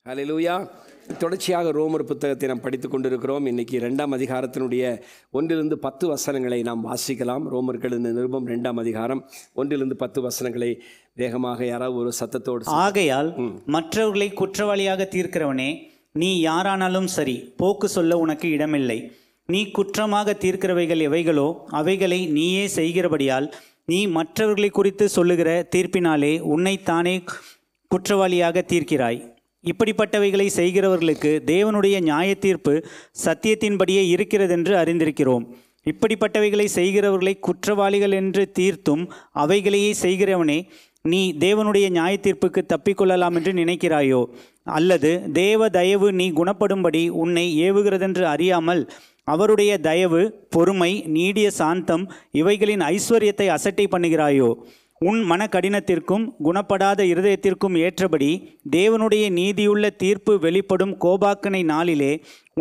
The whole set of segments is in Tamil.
ஹல்லேலூயா. தொடர்ச்சியாக ரோமர் புத்தகத்தை நாம் படித்து கொண்டிருக்கிறோம். இன்றைக்கி 2ஆம் அதிகாரத்தினுடைய 1-10 வசனங்களை நாம் வாசிக்கலாம். ரோமர்கள் நிருபம் 2ஆம் அதிகாரம் 1-10 வசனங்களை வேகமாக யாராவது ஒரு சத்தத்தோடு. ஆகையால் மற்றவர்களை குற்றவாளியாக தீர்க்கிறவனே, நீ யாரானாலும் சரி, போக்கு சொல்ல உனக்கு இடமில்லை. நீ குற்றமாக தீர்க்கிறவைகள் எவைகளோ அவைகளை நீயே செய்கிறபடியால் நீ மற்றவர்களை குறித்து சொல்லுகிற தீர்ப்பினாலே உன்னைத்தானே குற்றவாளியாக தீர்க்கிறாய். இப்படிப்பட்டவைகளை செய்கிறவர்களுக்கு தேவனுடைய நியாய தீர்ப்பு சத்தியத்தின்படியே இருக்கிறதென்று அறிந்திருக்கிறோம். இப்படிப்பட்டவைகளை செய்கிறவர்களை குற்றவாளிகள் என்று தீர்த்தும் அவைகளையே செய்கிறவனே, நீ தேவனுடைய நியாய தீர்ப்புக்கு தப்பிக்கொள்ளலாம் என்று நினைக்கிறாயோ? அல்லது தேவ தயவு நீ குணப்படும்படி உன்னை ஏவுகிறதென்று அறியாமல் அவருடைய தயவு, பொறுமை, நீடிய சாந்தம் இவைகளின் ஐஸ்வர்யத்தை அசட்டை பண்ணுகிறாயோ? உன் மன கடினத்திற்கும் குணப்படாத இருதயத்திற்கும் ஏற்றபடி தேவனுடைய நீதியுள்ள தீர்ப்பு வெளிப்படும் கோபாக்கனை நாளிலே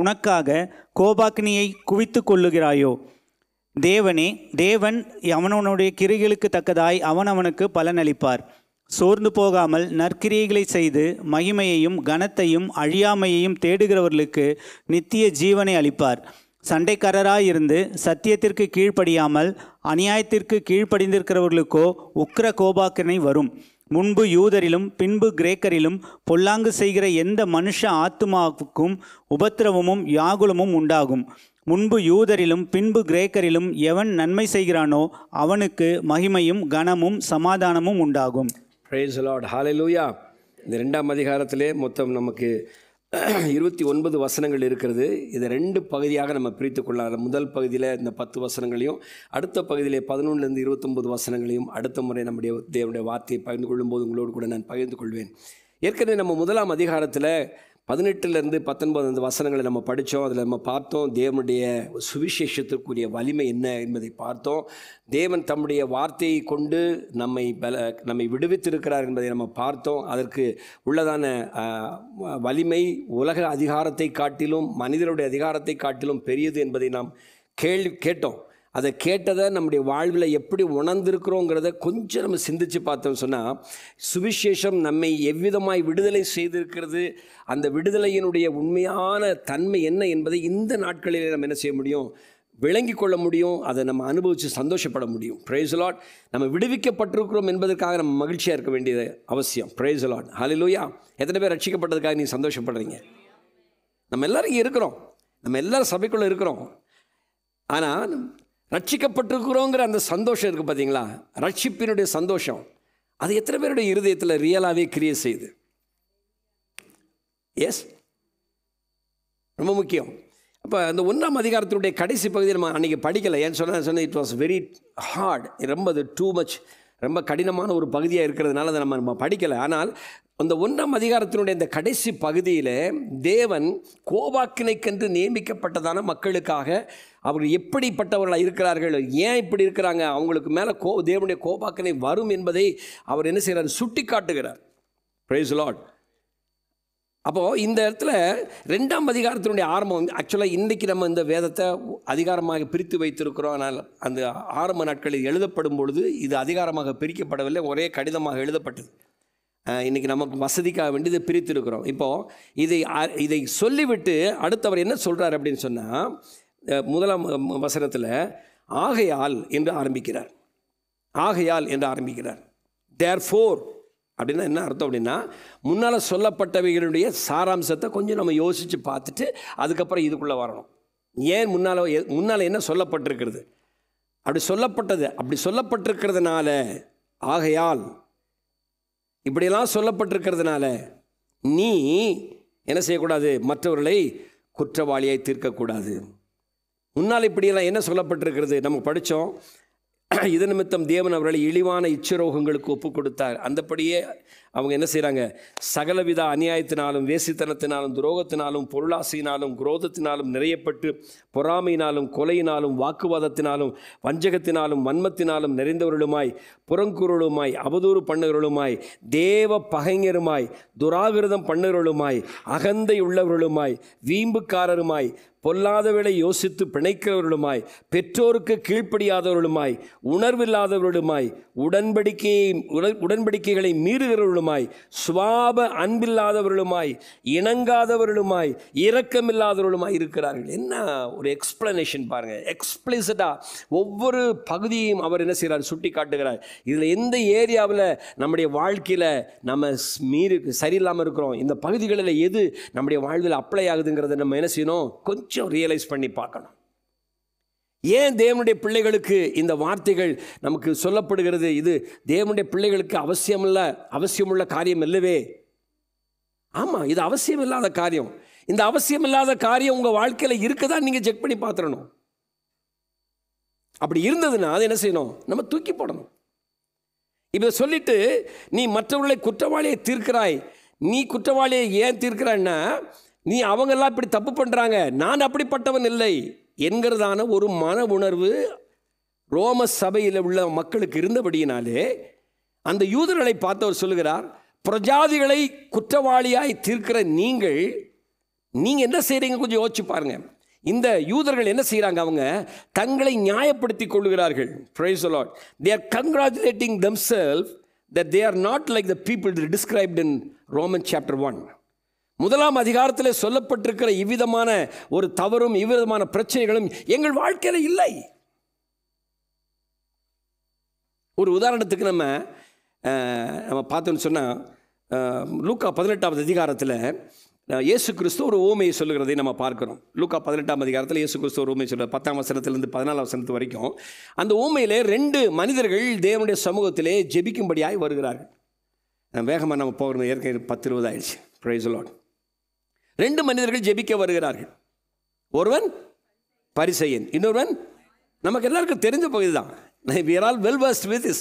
உனக்காக கோபாக்கினியை குவித்து கொள்ளுகிறாயோ? தேவன் அவனவனுடைய கிரிகளுக்கு தக்கதாய் அவனவனுக்கு பலனளிப்பார். சோர்ந்து போகாமல் நற்கிரியைகளை செய்து மகிமையையும் கனத்தையும் அழியாமையையும் தேடுகிறவர்களுக்கு நித்திய ஜீவனை அளிப்பார். சண்டைக்காரராயிருந்து சத்தியத்திற்கு கீழ்ப்படியாமல் அநியாயத்திற்கு கீழ்ப்படிந்திருக்கிறவர்களுக்கோ உக்கிர கோபாக்கினை வரும். முன்பு யூதரிலும் பின்பு கிரேக்கரிலும் பொல்லாங்கு செய்கிற எந்த மனுஷ ஆத்துமாவுக்கும் உபத்திரவமும் யாகுலமும் உண்டாகும். முன்பு யூதரிலும் பின்பு கிரேக்கரிலும் எவன் நன்மை செய்கிறானோ அவனுக்கு மகிமையும் கனமும் சமாதானமும் உண்டாகும். Praise the Lord. ஹல்லேலூயா. இந்த 2ஆம் அதிகாரத்திலே மொத்தம் நமக்கு 29 வசனங்கள் இருக்கிறது. இதை 2 பகுதியாக நம்ம பிரித்து கொள்ளலாம். முதல் பகுதியில் இந்த 10 வசனங்களையும், அடுத்த பகுதியிலே 11-29 வசனங்களையும் அடுத்த முறை நம்முடைய தேவனுடைய வார்த்தையை பகிர்ந்து கொள்ளும்போது உங்களோடு கூட நான் பகிர்ந்து கொள்வேன். ஏற்கனவே நம்ம 1ஆம் அதிகாரத்தில் 18-19 வசனங்களை நம்ம படித்தோம். அதில் நம்ம பார்த்தோம் தேவனுடைய சுவிசேஷத்திற்குரிய வலிமை என்ன என்பதை பார்த்தோம். தேவன் தம்முடைய வார்த்தையை கொண்டு நம்மை விடுவித்திருக்கிறார் என்பதை நம்ம பார்த்தோம். அதற்கு உள்ளதான வலிமை உலக அதிகாரத்தை காட்டிலும் மனிதனுடைய அதிகாரத்தை காட்டிலும் பெரியது என்பதை நாம் கேட்டோம். அதை கேட்டதை நம்முடைய வாழ்வில் எப்படி உணர்ந்திருக்கிறோங்கிறத கொஞ்சம் நம்ம சிந்தித்து பார்த்தோம்னு சொன்னால், சுவிசேஷம் நம்மை எவ்விதமாய் விடுதலை செய்திருக்கிறது, அந்த விடுதலையினுடைய உண்மையான தன்மை என்ன என்பதை இந்த நாட்களிலே நம்ம என்ன செய்ய முடியும், விளங்கி கொள்ள முடியும். அதை நம்ம அனுபவித்து சந்தோஷப்பட முடியும். Praise the Lord. நம்ம விடுவிக்கப்பட்டிருக்கிறோம் என்பதற்காக நம்ம மகிழ்ச்சியாக இருக்க வேண்டியது அவசியம். Praise the Lord. ஹல்லேலூயா. எத்தனை பேர் ரட்சிக்கப்பட்டதுக்காக நீ சந்தோஷப்படுறீங்க? நம்ம எல்லோரும் இங்கே இருக்கிறோம், நம்ம எல்லோரும் சபைக்குள்ளே இருக்கிறோம். ஆனால் ரட்சிக்கப்பட்டிருக்கிறோங்கிற அந்த சந்தோஷம் இருக்குது பார்த்தீங்களா, ரட்சிப்பினுடைய சந்தோஷம், அது எத்தனை பேருடைய இருதயத்தில் ரியலாகவே கிரியேட் செய்யுது? எஸ், ரொம்ப முக்கியம். அப்போ அந்த 1ஆம் அதிகாரத்தினுடைய கடைசி பகுதியை நம்ம அன்றைக்கி படிக்கலை. ஏன்னு சொன்னால் இட் வாஸ் வெரி ஹார்ட், ரொம்ப அது டூ மச், ரொம்ப கடினமான ஒரு பகுதியாக இருக்கிறதுனால அதை நம்ம படிக்கலை. ஆனால் அந்த 1ஆம் அதிகாரத்தினுடைய இந்த கடைசி பகுதியில் தேவன் கோபாக்கினைக்கென்று நியமிக்கப்பட்டதான மக்களுக்காக அவர்கள் எப்படிப்பட்டவர்களாக இருக்கிறார்கள், ஏன் இப்படி இருக்கிறாங்க, அவங்களுக்கு மேலே தேவனுடைய கோபாக்கினை வரும் என்பதை அவர் என்ன செய்கிறார், சுட்டி காட்டுகிறார். Price the Lord. அப்போது இந்த இடத்துல 2ஆம் அதிகாரத்தினுடைய ஆரம்பம், ஆக்சுவலாக இன்றைக்கி நம்ம இந்த வேதத்தை அதிகாரமாக பிரித்து வைத்திருக்கிறோம். ஆனால் அந்த ஆரம்ப நாட்களில் எழுதப்படும் பொழுது இது அதிகாரமாக பிரிக்கப்படவில்லை, ஒரே கடிதமாக எழுதப்பட்டது. இன்றைக்கி நமக்கு வசதிக்காக வேண்டி இதை பிரித்திருக்கிறோம். இப்போது இதை சொல்லிவிட்டு அடுத்தவர் என்ன சொல்கிறார் அப்படின்னு சொன்னால், 1ஆம் வசனத்தில் ஆகையால் என்று ஆரம்பிக்கிறார். ஆகையால் என்று ஆரம்பிக்கிறார். தேர்ஃபோர் அப்படின்னா என்ன அர்த்தம் அப்படின்னா, முன்னால் சொல்லப்பட்டவைகளுடைய சாராம்சத்தை கொஞ்சம் நம்ம யோசித்து பார்த்துட்டு அதுக்கப்புறம் இதுக்குள்ளே வரணும். ஏன் முன்னால் என்ன சொல்லப்பட்டிருக்கிறது, அப்படி சொல்லப்பட்டிருக்கிறதுனால, ஆகையால் இப்படியெல்லாம் சொல்லப்பட்டிருக்கிறதுனால நீ என்ன செய்யக்கூடாது, மற்றவர்களை குற்றவாளியை தீர்க்கக்கூடாது. முன்னால் இப்படியெல்லாம் என்ன சொல்லப்பட்டிருக்கிறது நம்ம படித்தோம். இது நிமித்தம் தேவன் அவர்களை இழிவான இச்சரோகங்களுக்கு ஒப்பு கொடுத்தார். அந்தபடியே அவங்க என்ன செய்கிறாங்க, சகலவித அநியாயத்தினாலும் வேசித்தனத்தினாலும் துரோகத்தினாலும் பொருளாசையினாலும் குரோதத்தினாலும் நிறையப்பட்டு பொறாமையினாலும் கொலையினாலும் வாக்குவாதத்தினாலும் வஞ்சகத்தினாலும் வன்மத்தினாலும் நிறைந்தவர்களுமாய் புறங்குறலுமாய் அவதூறு பண்ணுகிறவர்களுமாய் தேவ பகைஞருமாய் துராகிருதம் பண்ணுகிறவர்களுமாய் அகந்தை உள்ளவர்களுமாய் வீம்புக்காரருமாய் பொல்லாதவர்களை யோசித்து பிணைக்கிறவர்களுமாய் பெற்றோருக்கு கீழ்ப்படியாதவர்களுமாய் உணர்வில்லாதவர்களுமாய் உடன்படிக்கைகளை மீறுகிறவர்களுமாய் இல்லாதவர்களுமாய், சுவாப அன்பில்லாதவர்களுமாய், இணங்காதவர்களுமாய், இரக்கமில்லாதவர்களுமாய் இருக்கிறார்கள். என்ன ஒரு எக்ஸ்பிளனேஷன் பாருங்கள். எக்ஸ்பிளிசிட்டாக ஒவ்வொரு பகுதியையும் அவர் என்ன செய்கிறார், சுட்டி காட்டுகிறார். இதில் எந்த ஏரியாவில் நம்முடைய வாழ்க்கையில் நம்ம சரியில்லாமல் இருக்கிறோம், இந்த பகுதிகளில் எது நம்முடைய வாழ்வில் அப்ளை ஆகுதுங்கிறத நம்ம என்ன செய்யணும், கொஞ்சம் ரியலைஸ் பண்ணி பார்க்கணும். ஏன் தேவனுடைய பிள்ளைகளுக்கு இந்த வார்த்தைகள் நமக்கு சொல்லப்படுகிறது? இது தேவனுடைய பிள்ளைகளுக்கு அவசியமுள்ள காரியம் இல்லவே. ஆமாம், இது அவசியம் இல்லாத காரியம். இந்த அவசியம் இல்லாத காரியம் உங்கள் வாழ்க்கையில் இருக்குதா நீங்கள் செக் பண்ணி பார்த்துடணும். அப்படி இருந்ததுன்னா அதை என்ன செய்யணும், நம்ம தூக்கி போடணும். இப்போ சொல்லிட்டு நீ மற்றவர்களை குற்றவாளியை தீர்க்கிறாய். நீ குற்றவாளியை ஏன் தீர்க்கிறான்னா, நீ அவங்கெல்லாம் இப்படி தப்பு பண்ணுறாங்க, நான் அப்படிப்பட்டவன் இல்லை என்கிறதான ஒரு மன உணர்வு ரோம சபையில் உள்ள மக்களுக்கு இருந்தபடியினாலே அந்த யூதர்களை பார்த்தவர் சொல்லுகிறார், பிரஜாதிகளை குற்றவாளியாய் தீர்க்கிற நீங்கள் என்ன செய்கிறீங்க கொஞ்சம் யோசிச்சு பாருங்க. இந்த யூதர்கள் என்ன செய்கிறாங்க, அவங்க தங்களை நியாயப்படுத்திக் கொள்கிறார்கள். Praise the Lord. They are congratulating themselves that they are not like the people described in Romans chapter 1. முதலாம் அதிகாரத்தில் சொல்லப்பட்டிருக்கிற இவ்விதமான ஒரு தவறும் இவ்விதமான பிரச்சனைகளும் எங்கள் வாழ்க்கையில் இல்லை. ஒரு உதாரணத்துக்கு நம்ம பார்த்தோன்னு சொன்னால், லூக்கா 18ஆம் அதிகாரத்தில் இயேசு கிறிஸ்து ஒரு ஊமையை சொல்லுகிறதை நம்ம பார்க்கிறோம். லூக்கா 18ஆம் அதிகாரத்தில் இயேசு கிறிஸ்து ஒரு ஊமையை சொல்கிறார். 10ஆம் வசனத்திலிருந்து 14ஆம் வசனத்து வரைக்கும் அந்த ஊமையிலே 2 மனிதர்கள் தேவனுடைய சமூகத்திலே ஜெபிக்கும்படியாய் வருகிறார்கள். வேகமாக நம்ம போகிறது, ஏற்கனவே 10-20 ஆயிடுச்சு. Price the Lord. 2 மனிதர்கள் ஜெபிக்க வருகிறார்கள். ஒருவன் பரிசேயன், இன்னொருவன் நமக்கு எல்லாருக்கும் தெரிஞ்ச பகுதி தான். we are all well versed with this.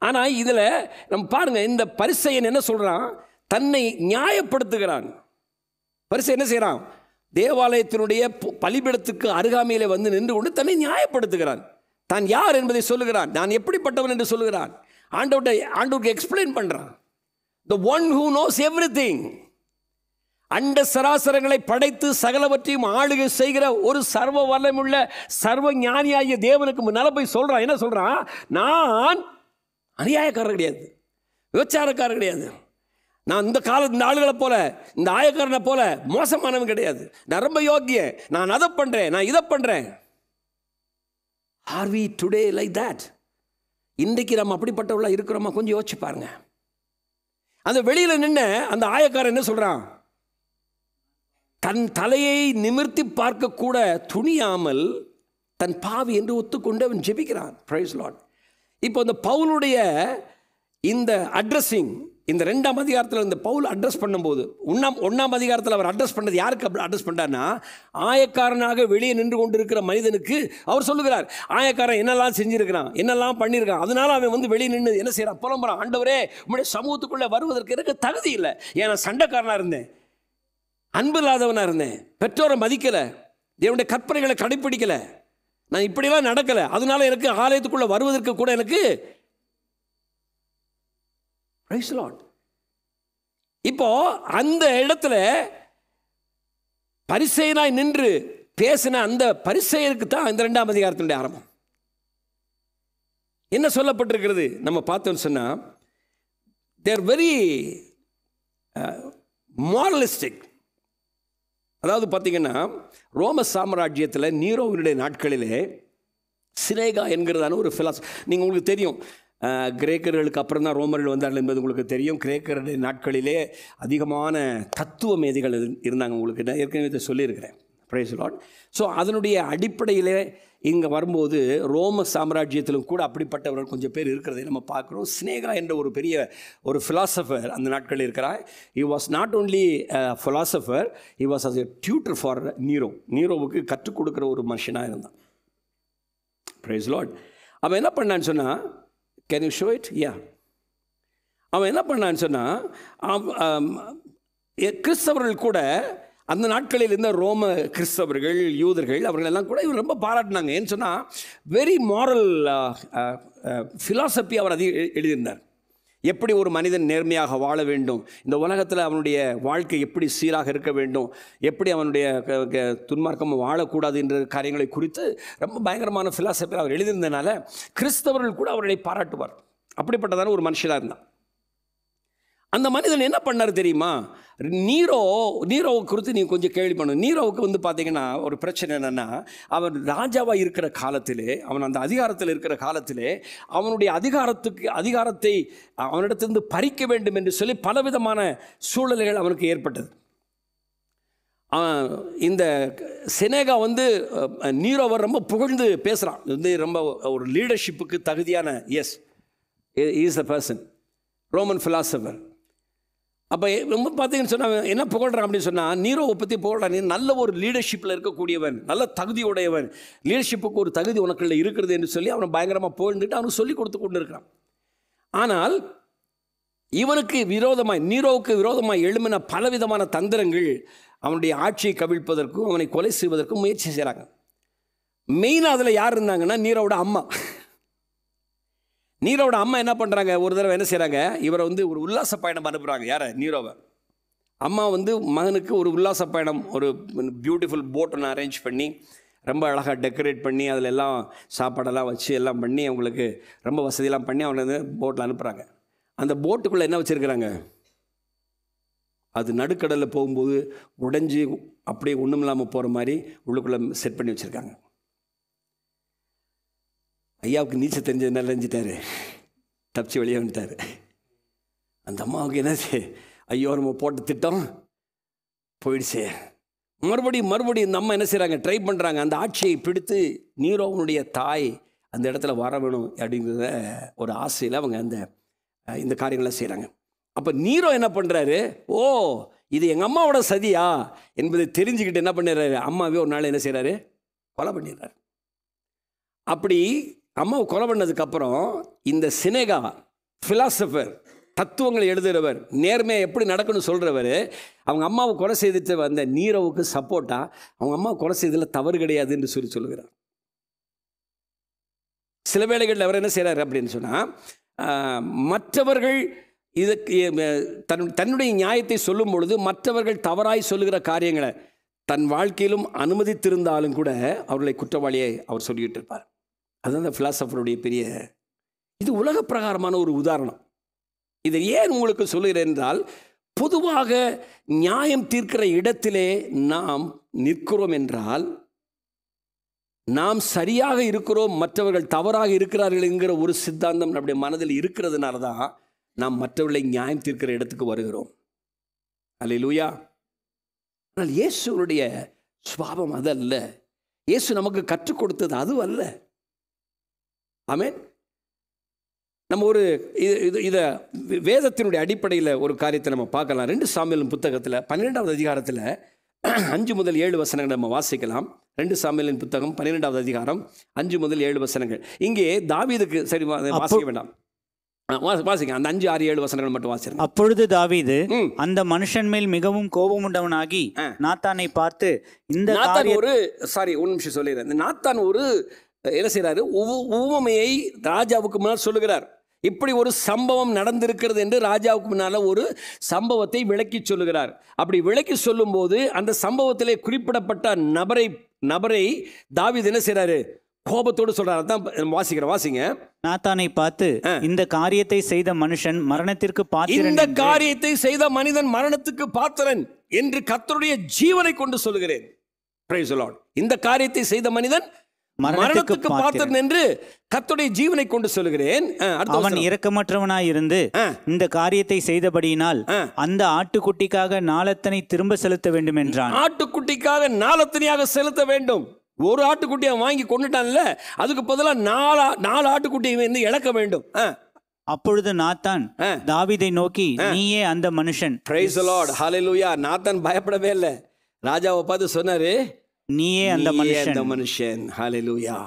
ஆனால் இதில் நம்ம பாருங்கள், இந்த பரிசேயன் என்ன சொல்கிறான், தன்னை நியாயப்படுத்துகிறான். பரிசேயன் என்ன செய்கிறான், தேவாலயத்தினுடைய பலிபீடத்துக்கு அருகாமையிலே வந்து நின்று கொண்டு தன்னை நியாயப்படுத்துகிறான். தான் யார் என்பதை சொல்லுகிறான், நான் எப்படிப்பட்டவன் என்று சொல்லுகிறான். ஆண்டவருக்கு எக்ஸ்பிளைன் பண்ணுறான். the one who knows everything, அண்ட சராசரங்களை படைத்து சகலவற்றையும் ஆளுகை செய்கிற ஒரு சர்வ வல்லமுள்ள சர்வ ஞானியாகிய தேவனுக்கு முன்னால் போய் சொல்கிறான். என்ன சொல்கிறான், நான் அநியாயக்காரர் கிடையாது, விபச்சாரக்காரர் கிடையாது, நான் இந்த ஆளுகளை போல, இந்த ஆயக்காரனை போல மோசமானவன் கிடையாது, நான் ரொம்ப யோக்கிய, நான் அதை பண்ணுறேன், நான் இதை பண்ணுறேன். Are we today like that? இன்றைக்கு நம்ம அப்படிப்பட்டவர்களாக இருக்கிறோமா? கொஞ்சம் யோசிச்சு பாருங்க. அந்த வெளியில் நின்று அந்த ஆயக்காரன் என்ன சொல்கிறான், தன் தலையை நிமிர்த்தி பார்க்கக்கூட துணியாமல் தன் பாவி என்று ஒத்துக்கொண்டு அவன் ஜெபிக்கிறான். Price Lord. இப்போ இந்த பவுலுடைய இந்த அட்ரஸிங், இந்த 2ஆம் அதிகாரத்தில் இந்த பவுல் அட்ரஸ் பண்ணும்போது, 1ஆம் அதிகாரத்தில் அவர் அட்ரஸ் பண்ணது யாருக்கு அட்ரஸ் பண்ணார்னா, ஆயக்காரனாக வெளியே நின்று கொண்டு இருக்கிற மனிதனுக்கு அவர் சொல்லுகிறார், ஆயக்காரன் என்னெல்லாம் செஞ்சுருக்கிறான், என்னெல்லாம் பண்ணியிருக்கான், அதனால அவன் வந்து வெளியே நின்று என்ன செய்கிறான், புலம்புறான், ஆண்டவரே உம்முடைய சமூகத்துக்குள்ளே வருவதற்கு எனக்கு தகுதி இல்லை, ஏன்னா சண்டைக்காரனாக இருந்தேன், அன்பு இல்லாதவனாக இருந்தேன், பெற்றோரை மதிக்கலை, தேவனுடைய கற்பனைகளை கடைப்பிடிக்கலை, நான் இப்படிலாம் நடக்கலை, அதனால எனக்கு ஆலயத்துக்குள்ளே வருவதற்கு கூட எனக்கு. Price the Lord. இப்போ அந்த இடத்துல பரிசேயனாய் நின்று பேசின அந்த பரிசேயருக்கு தான் இந்த 2ஆம் அதிகாரத்தினுடைய ஆரம்பம். என்ன சொல்லப்பட்டிருக்கிறது நம்ம பார்த்தோன்னு சொன்னால், தேர் வெரி மாரலிஸ்டிக். அதாவது பார்த்தீங்கன்னா, ரோம சாம்ராஜ்யத்தில் நீரோவினுடைய நாட்களிலே சினேகா என்கிறதான ஒரு ஃபிலாசபி, நீங்கள் உங்களுக்கு தெரியும், கிரேக்கர்களுக்கு அப்புறம் தான் ரோமர்கள் வந்தார்கள் என்பது உங்களுக்கு தெரியும். கிரேக்கருடைய நாட்களிலே அதிகமான தத்துவ மேதைகள் இருந்தாங்க. உங்களுக்கு நான் ஏற்கனவே இதை சொல்லியிருக்கிறேன். Price the Lord. ஸோ அதனுடைய அடிப்படையிலே இங்கே வரும்போது ரோம சாம்ராஜ்யத்திலும் கூட அப்படிப்பட்டவர்கள் கொஞ்சம் பேர் இருக்கிறதை நம்ம பார்க்குறோம். சினேகா என்ற ஒரு பெரிய ஒரு ஃபிலாசபர் அந்த நாட்களில் இருக்கிறார். He was not only philosopher, he was as a tutor for நீரோவுக்கு கற்றுக் கொடுக்குற ஒரு மனுஷனாக இருந்தான். Praise the Lord. அவன் என்ன பண்ணான்னு சொன்னால், can you show it? Yeah. அவன் என்ன பண்ணான்னு சொன்னால், கிறிஸ்தவர்கள் கூட அந்த நாட்களில் இருந்த ரோம கிறிஸ்தவர்கள், யூதர்கள், அவர்களெல்லாம் கூட இவர் ரொம்ப பாராட்டினாங்க. ஏன்னு சொன்னால், வெரி மாரல் ஃபிலாசபி அவர் எழுதியிருந்தார். எப்படி ஒரு மனிதன் நேர்மையாக வாழ வேண்டும், இந்த உலகத்தில் அவனுடைய வாழ்க்கை எப்படி சீராக இருக்க வேண்டும், எப்படி அவனுடைய துன்மார்க்கம் வாழக்கூடாது என்ற காரியங்களை குறித்து ரொம்ப பயங்கரமான ஃபிலாசபி அவர் எழுதியிருந்தனால கிறிஸ்தவர்கள் கூட அவர்களை பாராட்டுவார். அப்படிப்பட்டதான ஒரு மனுஷனாக இருந்தான். அந்த மனிதன் என்ன பண்ணார் தெரியுமா? நீரோவை குறித்து நீங்கள் கொஞ்சம் கேள்வி பண்ணணும். நீரோவுக்கு வந்து பார்த்தீங்கன்னா ஒரு பிரச்சனை என்னென்னா, அவன் ராஜாவாக இருக்கிற காலத்திலே, அவன் அந்த அதிகாரத்தில் இருக்கிற காலத்திலே அவனுடைய அதிகாரத்தை அவனிடத்திலிருந்து பறிக்க வேண்டும் என்று சொல்லி பலவிதமான சூழல்கள் அவனுக்கு ஏற்பட்டது. இந்த செனேகா வந்து நீரோவை ரொம்ப புகழ்ந்து பேசுகிறான். வந்து ரொம்ப ஒரு லீடர்ஷிப்புக்கு தகுதியான, as is a person, Roman philosopher. அப்போ ரொம்ப பார்த்தீங்கன்னு சொன்னால் என்ன புகழ்கிறான் அப்படின்னு சொன்னால், நீரோவை பற்றி புகழ்றான். நீ நல்ல ஒரு லீடர்ஷிப்பில் இருக்கக்கூடியவன், நல்ல தகுதியுடையவன், லீடர்ஷிப்புக்கு ஒரு தகுதி உனக்குள்ள இருக்கிறது என்று சொல்லி அவனை பயங்கரமாக புகழ்ந்துட்டு அவனுக்கு சொல்லி கொடுத்து கொண்டு இருக்கிறான். ஆனால் இவனுக்கு விரோதமாய், நீரோவுக்கு விரோதமாய் எழும்பின பலவிதமான தந்திரங்கள் அவனுடைய ஆட்சியை கவிழ்ப்பதற்கும் அவனை கொலை செய்வதற்கும் முயற்சி செய்கிறாங்க. மெயினாக அதில் யார் இருந்தாங்கன்னா நீரோவோட அம்மா. நீரோட அம்மா என்ன பண்ணுறாங்க, ஒரு தடவை என்ன செய்கிறாங்க, இவரை வந்து ஒரு உல்லாச பயணம் அனுப்புகிறாங்க. யாரை? நீரோவை. அம்மா வந்து மகனுக்கு ஒரு உல்லாச பயணம், ஒரு பியூட்டிஃபுல் போட் ஒன்று அரேஞ்ச் பண்ணி ரொம்ப அழகாக டெக்கரேட் பண்ணி அதில் எல்லாம் சாப்பாடெல்லாம் வச்சு எல்லாம் பண்ணி அவங்களுக்கு ரொம்ப வசதியெல்லாம் பண்ணி அவனை வந்து போட்டில் அனுப்புகிறாங்க. அந்த போட்டுக்குள்ளே என்ன வச்சுருக்கிறாங்க, அது நடுக்கடலில் போகும்போது உடைஞ்சி அப்படியே ஒன்றும் இல்லாமல் போகிற மாதிரி உள்ளுக்குள்ளே செட் பண்ணி வச்சுருக்காங்க. ஐயாவுக்கு நீச்சல் தெரிஞ்சதுனால நினைஞ்சிட்டாரு, தப்பிச்சு வெளியே வந்துட்டார். அந்த அம்மாவுக்கு என்னது, ஐயோ நம்ம போட்ட திட்டம் போயிடுச்சு. மறுபடியும் இந்த அம்மா என்ன செய்கிறாங்க, ட்ரை பண்ணுறாங்க. அந்த ஆட்சியை பிடித்து நீரோவனுடைய தாய் அந்த இடத்துல வர வேணும் அப்படிங்கிறத ஒரு ஆசையில் அவங்க இந்த காரியங்களை செய்கிறாங்க. அப்போ நீரோ என்ன பண்ணுறாரு, ஓ இது எங்கள் அம்மாவோட சதியா என்பதை தெரிஞ்சுக்கிட்டு என்ன பண்ணிடுறாரு, அம்மாவே ஒரு நாள் என்ன செய்கிறாரு, கொலை பண்ணிடுறாரு. அப்படி அம்மாவை கொலை பண்ணதுக்கப்புறம் இந்த செனேகா ஃபிலாசபர், தத்துவங்களை எழுதுகிறவர், நேர்மையாக எப்படி நடக்கணும்னு சொல்கிறவர், அவங்க அம்மாவை கொலை செய்துட்டு வந்த நீரோவுக்கு சப்போர்ட்டாக அவங்க அம்மாவை கொலை செய்ததில் தவறு கிடையாது என்று சொல்லுகிறார். சில வேளைகளில் அவர் என்ன செய்கிறார் அப்படின்னு சொன்னால், மற்றவர்கள் இதுக்கு தன்னுடைய நியாயத்தை சொல்லும் பொழுது மற்றவர்கள் தவறாய் சொல்லுகிற காரியங்களை தன் வாழ்க்கையிலும் அனுமதித்திருந்தாலும் கூட அவர்களை குற்றவாளியை அவர் சொல்லிக்கிட்டு இருப்பார். அதுதான் அந்த ஃபிலாசபருடைய பெரிய, இது உலக பிரகாரமான ஒரு உதாரணம். இதை ஏன் உங்களுக்கு சொல்லுகிறேன் என்றால், பொதுவாக நியாயம் தீர்க்கிற இடத்திலே நாம் நிற்கிறோம் என்றால் நாம் சரியாக இருக்கிறோம், மற்றவர்கள் தவறாக இருக்கிறார்கள் என்கிற ஒரு சித்தாந்தம் நம்முடைய மனதில் இருக்கிறதுனால தான் நாம் மற்றவர்களை நியாயம் தீர்க்கிற இடத்துக்கு வருகிறோம். அல்லேலூயா. ஆனால் இயேசுடைய சுபாவம் அதல்ல. இயேசு நமக்கு கற்றுக் கொடுத்தது அது அல்ல. ஆமென். நம்ம ஒரு இதை வேதத்தினுடைய அடிப்படையில் ஒரு காரியத்தை நம்ம பார்க்கலாம். 2 சாமுவேல் புத்தகத்தில் 12வது அதிகாரத்தில் 5 முதல் 7 வசனங்கள் நம்ம வாசிக்கலாம். 2 சாமுவேலின் புத்தகம் 12வது அதிகாரம் 5 முதல் 7 வசனங்கள். இங்கே தாவீதுக்கு, சரி வாசிக்க வேண்டாம், வாசிங்க, அந்த 5, 6, 7 வசனங்கள் மட்டும் வாசிங்க. அப்பொழுது தாவீது அந்த மனுஷன் மேல் மிகவும் கோபமுண்டவனாகி நாத்தானை பார்த்து, இந்த ஒரு நிமிஷம் சொல்லிடுறேன். நாத்தான் ஒரு என்ன செய்யறாரு, உவமையை ராஜாவுக்கு முன்னால் சொல்லுகிறார். இப்படி ஒரு சம்பவம் நடந்திருக்கிறது என்று ராஜாவுக்கு முன்னால் ஒரு சம்பவத்தை விளக்கி சொல்லுகிறார். அப்படி விளக்கி சொல்லும் போது அந்த சம்பவத்திலே குறிப்பிடப்பட்ட நபரை தாவீது என்ன செய்யறாரு, கோபத்தோடு சொல்றாரு. அதான் வாசிங்க. நாத்தானை பார்த்து, இந்த காரியத்தை செய்த மனுஷன் மரணத்திற்கு பாத்திரன், இந்த காரியத்தை செய்த மனிதன் மரணத்துக்கு பாத்திரன் என்று கர்த்தருடைய ஜீவனை கொண்டு சொல்லுகிறேன். Price the Lord. இந்த காரியத்தை செய்த மனிதன் மரணத்துக்கு பாத்திரன் என்று கர்த்தருடைய ஜீவனை கொண்டு சொல்லுகிறேன். அவன் இரக்கமற்றவனாயிருந்து இந்த காரியத்தை செய்தபடியினால் அந்த ஆட்டுக்குட்டிக்காக நாளத்தனை திரும்ப செலுத்த வேண்டும் என்றான். ஆட்டுக்குட்டிக்காக நாளத்தனையாக செலுத்த வேண்டும். ஒரு ஆட்டுக்குட்டியை வாங்கி கொண்டுட்டான்ல, அதுக்கு பதிலாக 4 ஆட்டுக்குட்டியை வந்து இழக்க வேண்டும். அப்பொழுது நாத்தான் தாவீதை நோக்கி, நீயே அந்த மனுஷன். Price the Lord. Hallelujah. Nathan பயப்படவே இல்லை. ராஜாவை பார்த்து சொன்னாரு, நீயே அந்த மனுஷன். ஹல்லேலூயா.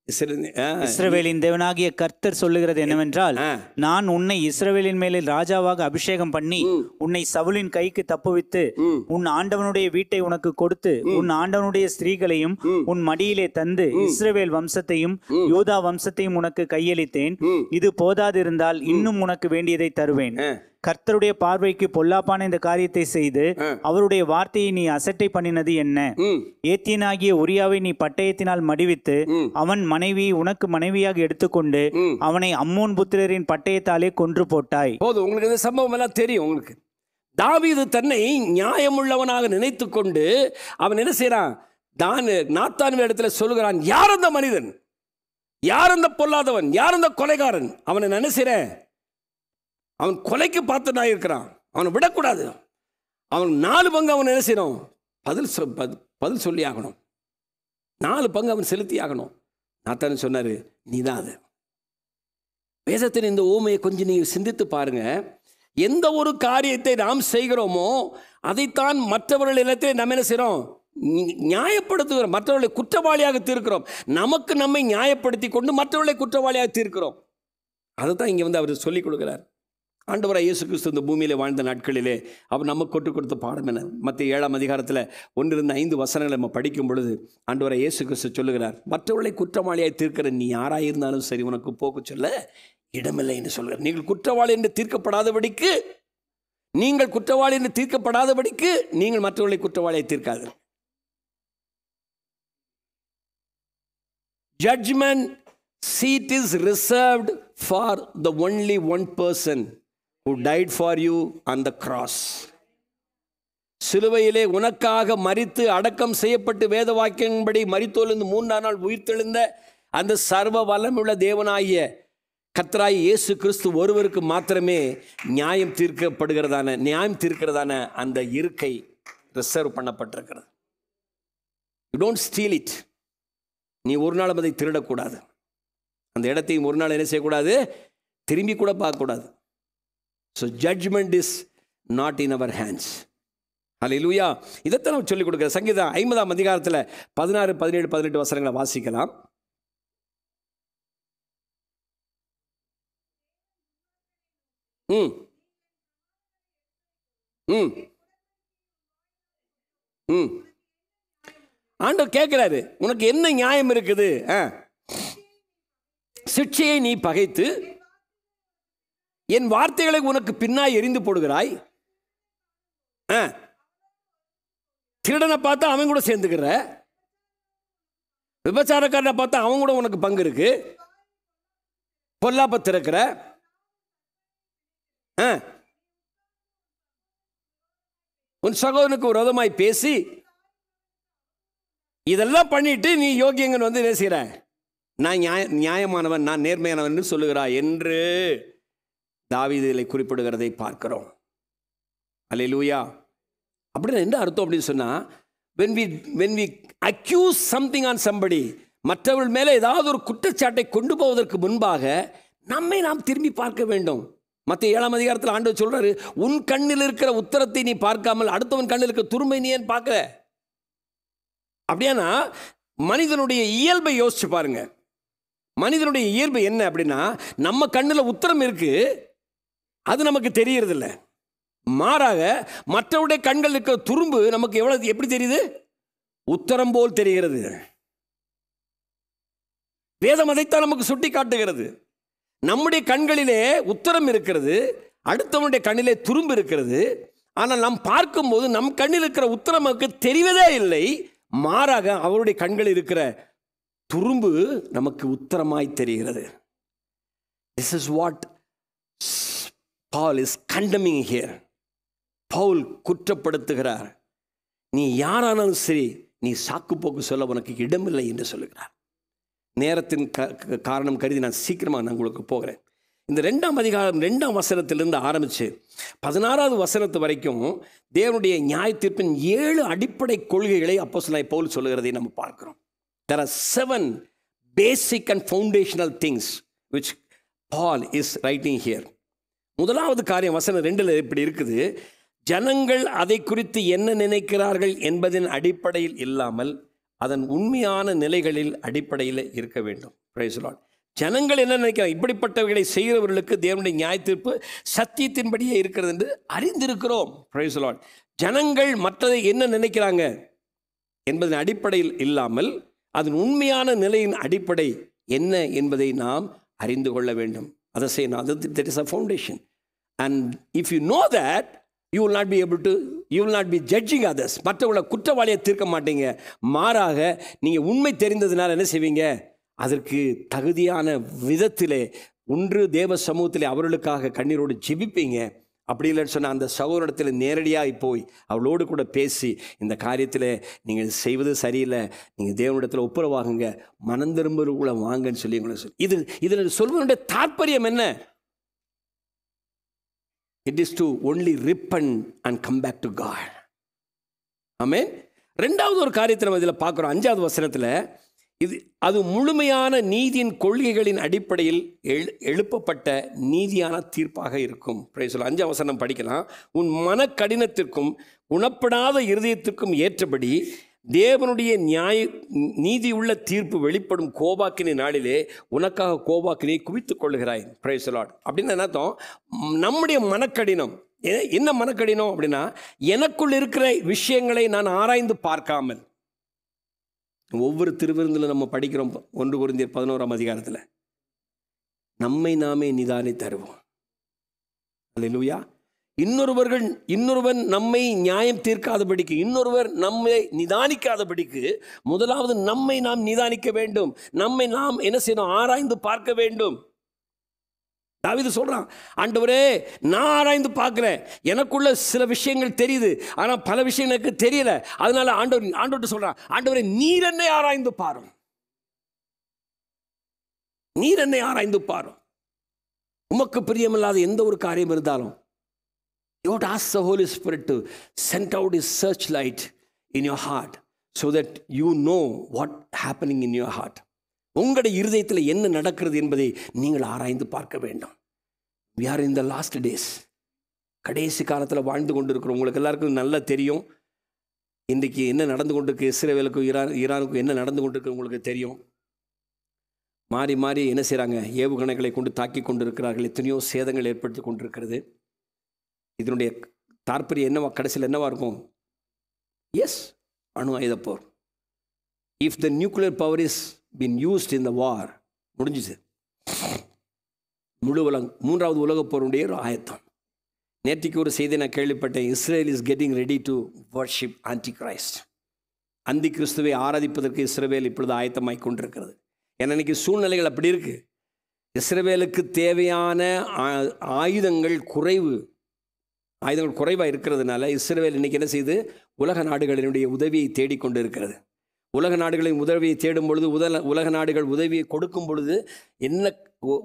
இஸ்ரவேலின் தேவனாகிய கர்த்தர் சொல்லுகிறது என்னவென்றால், நான் உன்னை இஸ்ரவேலின் மேலே ராஜாவாக அபிஷேகம் பண்ணி உன்னை சவுலின் கைக்கு தப்புவித்து உன் ஆண்டவனுடைய வீட்டை உனக்கு கொடுத்து உன் ஆண்டவனுடைய ஸ்திரீகளையும் உன் மடியிலே தந்து இஸ்ரவேல் வம்சத்தையும் யூதா வம்சத்தையும் உனக்கு கையளித்தேன். இது போதாதிருந்தால் இன்னும் உனக்கு வேண்டியதை தருவேன். கர்த்தருடைய பார்வைக்கு பொல்லாப்பான இந்த காரியத்தை செய்து அவருடைய வார்த்தையை நீ அசட்டை பண்ணினது என்ன? ஏத்தியனாகிய உரியாவை நீ பட்டயத்தினால் மடிவித்து அவன் மனைவியை உனக்கு மனைவியாக எடுத்துக்கொண்டு அவனை அம்மோன் புத்திரரின் பட்டயத்தாலே கொன்று போட்டாய். போதும், உங்களுக்கு இந்த சம்பவம் எல்லாம் தெரியும். உங்களுக்கு தாவீது தன்னை நியாயமுள்ளவனாக நினைத்து கொண்டு அவன் என்ன செய்யறான்? நாத்தான் இடத்துல சொல்லுகிறான், யார் அந்த மனிதன், யார் அந்த பொல்லாதவன், யார் அந்த கொலைகாரன்? அவனை நினைக்கிறேன், அவன் கொலைக்கு பார்த்தனா இருக்கிறான், அவனை விடக்கூடாது. அவன் 4 பங்கு அவன் என்ன செய்யணும்? பதில் சொல்லி ஆகணும். 4 பங்கு அவன் செலுத்தி ஆகணும். நாத்தான் சொன்னாரு, நீதான் அது. வேதத்தின் இந்த ஊமையை கொஞ்சம் நீ சிந்தித்து பாருங்க. எந்த ஒரு காரியத்தை நாம் செய்கிறோமோ அதைத்தான் மற்றவர்களிடத்தில் நம்ம என்ன செய்கிறோம்? நியாயப்படுத்துகிறோம், மற்றவர்களை குற்றவாளியாக தீர்க்கிறோம். நமக்கு நம்மை நியாயப்படுத்தி கொண்டு மற்றவர்களை குற்றவாளியாக தீர்க்கிறோம். அதை தான் இங்கே அவர் சொல்லிக் கொடுக்கிறார். ஆண்டவராக இயேசு கிறிஸ்து இந்த பூமியில் வாழ்ந்த நாட்களிலே அவர் நமக்கு கொட்டு கொடுத்த பாடம் என்ன? மத்திய 7ஆம் அதிகாரத்தில் 1-5 வசனங்களை நம்ம படிக்கும் பொழுது ஆண்டவராக இயேசு கிறிஸ்து சொல்லுகிறார், மற்றவர்களை குற்றவாளியாக தீர்க்கிற நீ யாராக இருந்தாலும் சரி, உனக்கு போக்கு சொல்ல இடமில்லை என்று சொல்கிறார். நீங்கள் குற்றவாளி என்று தீர்க்கப்படாதபடிக்கு நீங்கள் மற்றவர்களை குற்றவாளியை தீர்க்காது. Judgment seat is reserved for the only one person who died for you on the cross. சிலுவையிலே உனக்காக மரித்து அடக்கம் செய்யப்பட்டு வேத வாக்கியன்படி மரித்தோலிருந்து 3ஆம் நாள் உயிர்த்தெழுந்த அந்த சர்வ வல்லமையுள்ள தேவனாகிய கர்த்தராகிய இயேசு கிறிஸ்து ஒருவருக்கு மாத்திரமே நியாயம் தீர்க்கிறதான அந்த இருக்கை ரிசர்வ் பண்ணப்பட்டிருக்கிறது. You don't steal it. நீ ஒரு நாள் அதை திருடக்கூடாது. அந்த இடத்தையும் ஒரு நாள் என்ன செய்யக்கூடாது? திரும்பி கூட பார்க்கக்கூடாது. So judgement is not in our hands. Hallelujah. இதைத்தான் நான் சொல்லிக் கொடுக்குறேன். சங்கீதம் 50ஆம் அதிகாரத்தில் 16, 17, 18 வசனங்களை வாசிக்கலாம். ஆண்டவர் கேட்கிறாரு, உனக்கு என்ன நியாயம் இருக்குது? சிட்சையை நீ பகைத்து என் வார்த்தைகளை உனக்கு பின்னாய் எரிந்து போடுகிறாய். திருடனை பார்த்தா அவன் கூட சேர்ந்துக்கிற, விபச்சாரக்காரனை பார்த்தா அவன் கூட உனக்கு பங்கு இருக்கு, பொல்லாப்ப திறக்கிற, உன் சகோதரனுக்கு விரோதமாய் பேசி இதெல்லாம் பண்ணிட்டு நீ யோகியங்கன் வந்து பேசுகிற, நான் நியாயமானவன், நான் நேர்மையானவன் சொல்லுகிறாய் என்று தாவீதிலே குறிப்பிடுகிறதை பார்க்கிறோம். அல்லேலூயா. அப்படின்னு என்ன அர்த்தம் அப்படின்னு சொன்னா, when we accuse something on somebody, மற்றவர்கள் மேலே ஏதாவது ஒரு குற்றச்சாட்டை கொண்டு போவதற்கு முன்பாக நம்மை நாம் திரும்பி பார்க்க வேண்டும். மத்திய 7ஆம் அதிகாரத்தில் ஆண்டவர் சொல்றாரு, உன் கண்ணில் இருக்கிற உத்தரத்தை நீ பார்க்காமல் அடுத்தவன் கண்ணில் இருக்கிற துரும்பை நீ ஏன் பார்க்கற? அப்படியானா மனிதனுடைய இயல்பை யோசிச்சு பாருங்க. மனிதனுடைய இயல்பு என்ன அப்படின்னா, நம்ம கண்ணில் உத்தரம் இருக்கு, அது நமக்கு தெரியறதில்ல. மாறாக மற்றவருடைய கண்கள் இருக்கிற துரும்பு நமக்கு எப்படி தெரியுது? உத்தரம் போல் தெரிகிறது. வேதம் அதைத்தான் நமக்கு சுட்டி காட்டுகிறது. நம்முடைய கண்களிலே உத்தரம் இருக்கிறது, அடுத்தவனுடைய கண்ணிலே துரும்பு இருக்கிறது. ஆனால் நாம் பார்க்கும்போது நம் கண்ணில் இருக்கிற உத்தரம் நமக்கு தெரிவதே இல்லை. மாறாக அவருடைய கண்களில் இருக்கிற துரும்பு நமக்கு உத்தரமாய் தெரிகிறது. This is what Paul is condemning here. Pavul குற்றப்படுத்துகிறார். நீ யாரானாலும் சரி, நீ சாக்கு போக்கு சொல்ல உனக்கு இடமில்லை என்று சொல்லுகிறார். நேரத்தின் காரணம் கருதி நான் சீக்கிரமாக உங்களுக்கு போகிறேன். இந்த 2ஆம் அதிகாரம் 2ஆம் வசனத்திலிருந்து ஆரம்பித்து 16வது வசனத்து வரைக்கும் தேவனுடைய நியாய தீர்ப்பின் 7 அடிப்படை கொள்கைகளை அப்போஸ்தலனாகிய பவுல் சொல்லுகிறதை நம்ம பார்க்கிறோம். There are 7 basic and foundational things which Paul is writing here. முதலாவது காரியம் வசனம் 2ல் இப்படி இருக்குது, ஜனங்கள் அதை குறித்து என்ன நினைக்கிறார்கள் என்பதன் அடிப்படையில் இல்லாமல் அதன் உண்மையான நிலைகளில் அடிப்படையில் இருக்க வேண்டும். Price the Lord. ஜனங்கள் என்ன நினைக்கிறாங்க? இப்படிப்பட்டவர்களை செய்கிறவர்களுக்கு தேவனுடைய நியாய தீர்ப்பு சத்தியத்தின்படியே இருக்கிறது என்று அறிந்திருக்கிறோம். Price the Lord. ஜனங்கள் மற்றதை என்ன நினைக்கிறாங்க என்பதன் அடிப்படையில் இல்லாமல் அதன் உண்மையான நிலையின் அடிப்படை என்ன என்பதை நாம் அறிந்து கொள்ள வேண்டும். அதை செய்யணும். அது that is a foundation. And if you know that you will not be able to you will not be judging others. மற்றவங்களை குற்றவாளியை தீர்க்க மாட்டீங்க. மாறாக நீங்கள் உண்மை தெரிந்ததுனால என்ன செய்வீங்க? அதற்கு தகுதியான விதத்திலே ஒன்று தேவ சமூகத்திலே அவர்களுக்காக கண்ணீரோடு ஜெபிப்பீங்க. அப்படி இல்லைன்னு சொன்னால் அந்த சகோதரத்தில் நேரடியாக போய் அவளோடு கூட பேசி, இந்த காரியத்தில் நீங்கள் செய்வது சரியில்லை, நீங்கள் தேவனிடத்தில் ஒப்புரவாகுங்க, மனம் திரும்புறவுக்குள்ள வாங்கன்னு சொல்லி உங்களை இதில் சொல்வதனுடைய தாற்பயம் என்ன? It is to only repent and come back to God. ஆமென். ரெண்டாவது ஒரு காரியத்தை நம்ம இதில் பார்க்குறோம். 5வது வசனத்தில் அது முழுமையான நீதியின் கொள்கைகளின் அடிப்படையில் எழுப்பப்பட்ட நீதியான தீர்ப்பாக இருக்கும். 5 வசனம் படிக்கலாம். உன் மன கடினத்திற்கும் குணப்படாத இருதயத்திற்கும் ஏற்றபடி தேவனுடைய நீதியுள்ள தீர்ப்பு வெளிப்படும் கோபாக்கினை நாளிலே உனக்காக கோபாக்கினை குவித்துக் கொள்கிறாய். Praise the Lord. அப்படின்னு என்ன அர்த்தம்? நம்முடைய மனக்கடினம் என்ன மனக்கடினம் அப்படின்னா, எனக்குள் இருக்கிற விஷயங்களை நான் ஆராய்ந்து பார்க்காமல், ஒவ்வொரு திருவிருந்தில் நம்ம படிக்கிறோம் 1 கொரிந்தியர் 11ஆம் அதிகாரத்தில், நம்மை நாமே நிதானி தருவோம். அல்லேலூயா. இன்னொருவன் நம்மை நியாயம் தீர்க்காதபடிக்கு, இன்னொருவர் நம்மை நிதானிக்காதபடிக்கு முதலாவது நம்மை நாம் நிதானிக்க வேண்டும். நம்மை நாம் என்ன செய்யணும்? ஆராய்ந்து பார்க்க வேண்டும். தாவீது சொல்றான், ஆண்டவரே நான் ஆராய்ந்து பார்க்கிறேன், எனக்குள்ள சில விஷயங்கள் தெரியுது, ஆனால் பல விஷயங்கள் எனக்கு தெரியல. அதனால ஆண்டவர்கிட்ட சொல்றான், ஆண்டவரே நீர் என்னை ஆராய்ந்து பாரும், நீர் என்னை ஆராய்ந்து பாரும். உமக்கு பிரியமில்லாத எந்த ஒரு காரியம் இருந்தாலும், you have to ask the Holy Spirit to send out His searchlight in your heart so that you know what happening in your heart. உங்களுடைய இருதயத்தில் என்ன நடக்கிறது என்பதை நீங்கள் ஆராய்ந்து பார்க்க வேண்டும். We are in the last days. கடைசி காலத்தில் வாழ்ந்து கொண்டு இருக்கிறோம். உங்களுக்கு எல்லாருக்கும் நல்லா தெரியும் இன்றைக்கு என்ன நடந்து கொண்டிருக்கு. இஸ்ரேலுக்கும் ஈரானுக்கும் என்ன நடந்து கொண்டிருக்கு உங்களுக்கு தெரியும். மாறி மாறி என்ன செய்கிறாங்க? ஏவுகணைகளை கொண்டு தாக்கி கொண்டு இருக்கிறார்கள். எத்தனையோ சேதங்கள் ஏற்படுத்தி கொண்டிருக்கிறது. இதனுடைய தாற்பயம் என்னவா, கடைசியில் என்னவா இருக்கும்? எஸ், அணு ஆயுத போர். If the nuclear power is been used in the war, முடிஞ்சுது. முழு உலகம் 3வது உலகப் போருடைய ஒரு ஆயத்தம். நேற்றுக்கு ஒரு செய்தி நான் கேள்விப்பட்டேன். Israel is getting ready to worship anti Christ. அந்தி கிறிஸ்துவை ஆராதிப்பதற்கு இஸ்ரேல் இப்பொழுது ஆயத்தமாய் கொண்டிருக்கிறது. ஏன்னா இன்னைக்கு சூழ்நிலைகள் அப்படி இருக்கு. இஸ்ரேலுக்கு தேவையான ஆயுதங்கள் குறைவாக இருக்கிறதுனால இஸ்ரேல் இன்னைக்கு என்ன செய்து உலக நாடுகளினுடைய உதவியை தேடிக்கொண்டு இருக்கிறது. உலக நாடுகளின் உதவியை தேடும் பொழுது, உலக நாடுகள் உதவியை கொடுக்கும் பொழுது, என்ன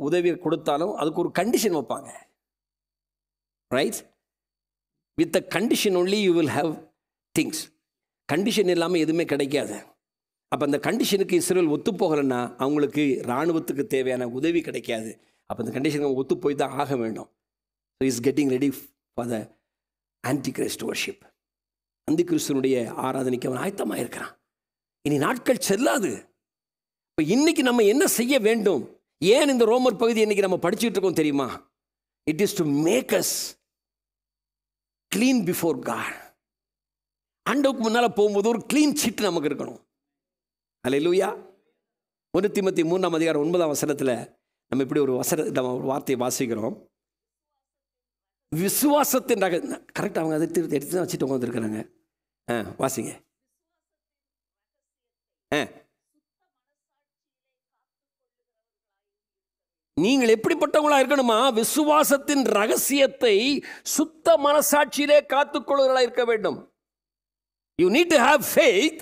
உதவியை கொடுத்தாலும் அதுக்கு ஒரு கண்டிஷன் வைப்பாங்க. Right? With the condition only you will have things. Condition இல்லாமல் எதுவுமே கிடைக்காது. அப்போ அந்த கண்டிஷனுக்கு இஸ்ரேல் ஒத்து போகலைன்னா அவங்களுக்கு இராணுவத்துக்கு தேவையான உதவி கிடைக்காது. அப்போ அந்த கண்டிஷனுக்கு ஒத்து போய் தான் ஆக வேண்டும். So is getting ready for the anti Christ worship. அந்தி கிறிஸ்துவனுடைய ஆராதனைக்கு அவன் ஆயத்தமாக இருக்கிறான். இனி நாட்கள் செல்லாது. இப்போ இன்னைக்கு நம்ம என்ன செய்ய வேண்டும்? ஏன் இந்த ரோமர் பகுதி இன்னைக்கு நம்ம படிச்சுட்டு இருக்கோம் தெரியுமா? It is to make us clean before God. ஆண்டவருக்கு முன்னால் போகும்போது ஒரு கிளீன் சீட் நமக்கு இருக்கணும். அல்லேலூயா. 1 தீமோத்தேயு 3ஆம் அதிகாரம் 9ஆம் வசனத்தில் நம்ம இப்படி ஒரு வார்த்தையை வாசிக்கிறோம். விசுவாசத்தின் கரெக்டாக அவங்க அதை எடுத்து தான் வச்சுட்டு உட்காந்துருக்கிறாங்க. வாசிங்க. நீங்கள் எப்படிப்பட்டவங்களா இருக்கணுமா? விசுவாசத்தின் ரகசியத்தை சுத்த மனசாட்சியிலே காத்துக்கொள்ளுகிறவர்களா இருக்க வேண்டும். You need to have faith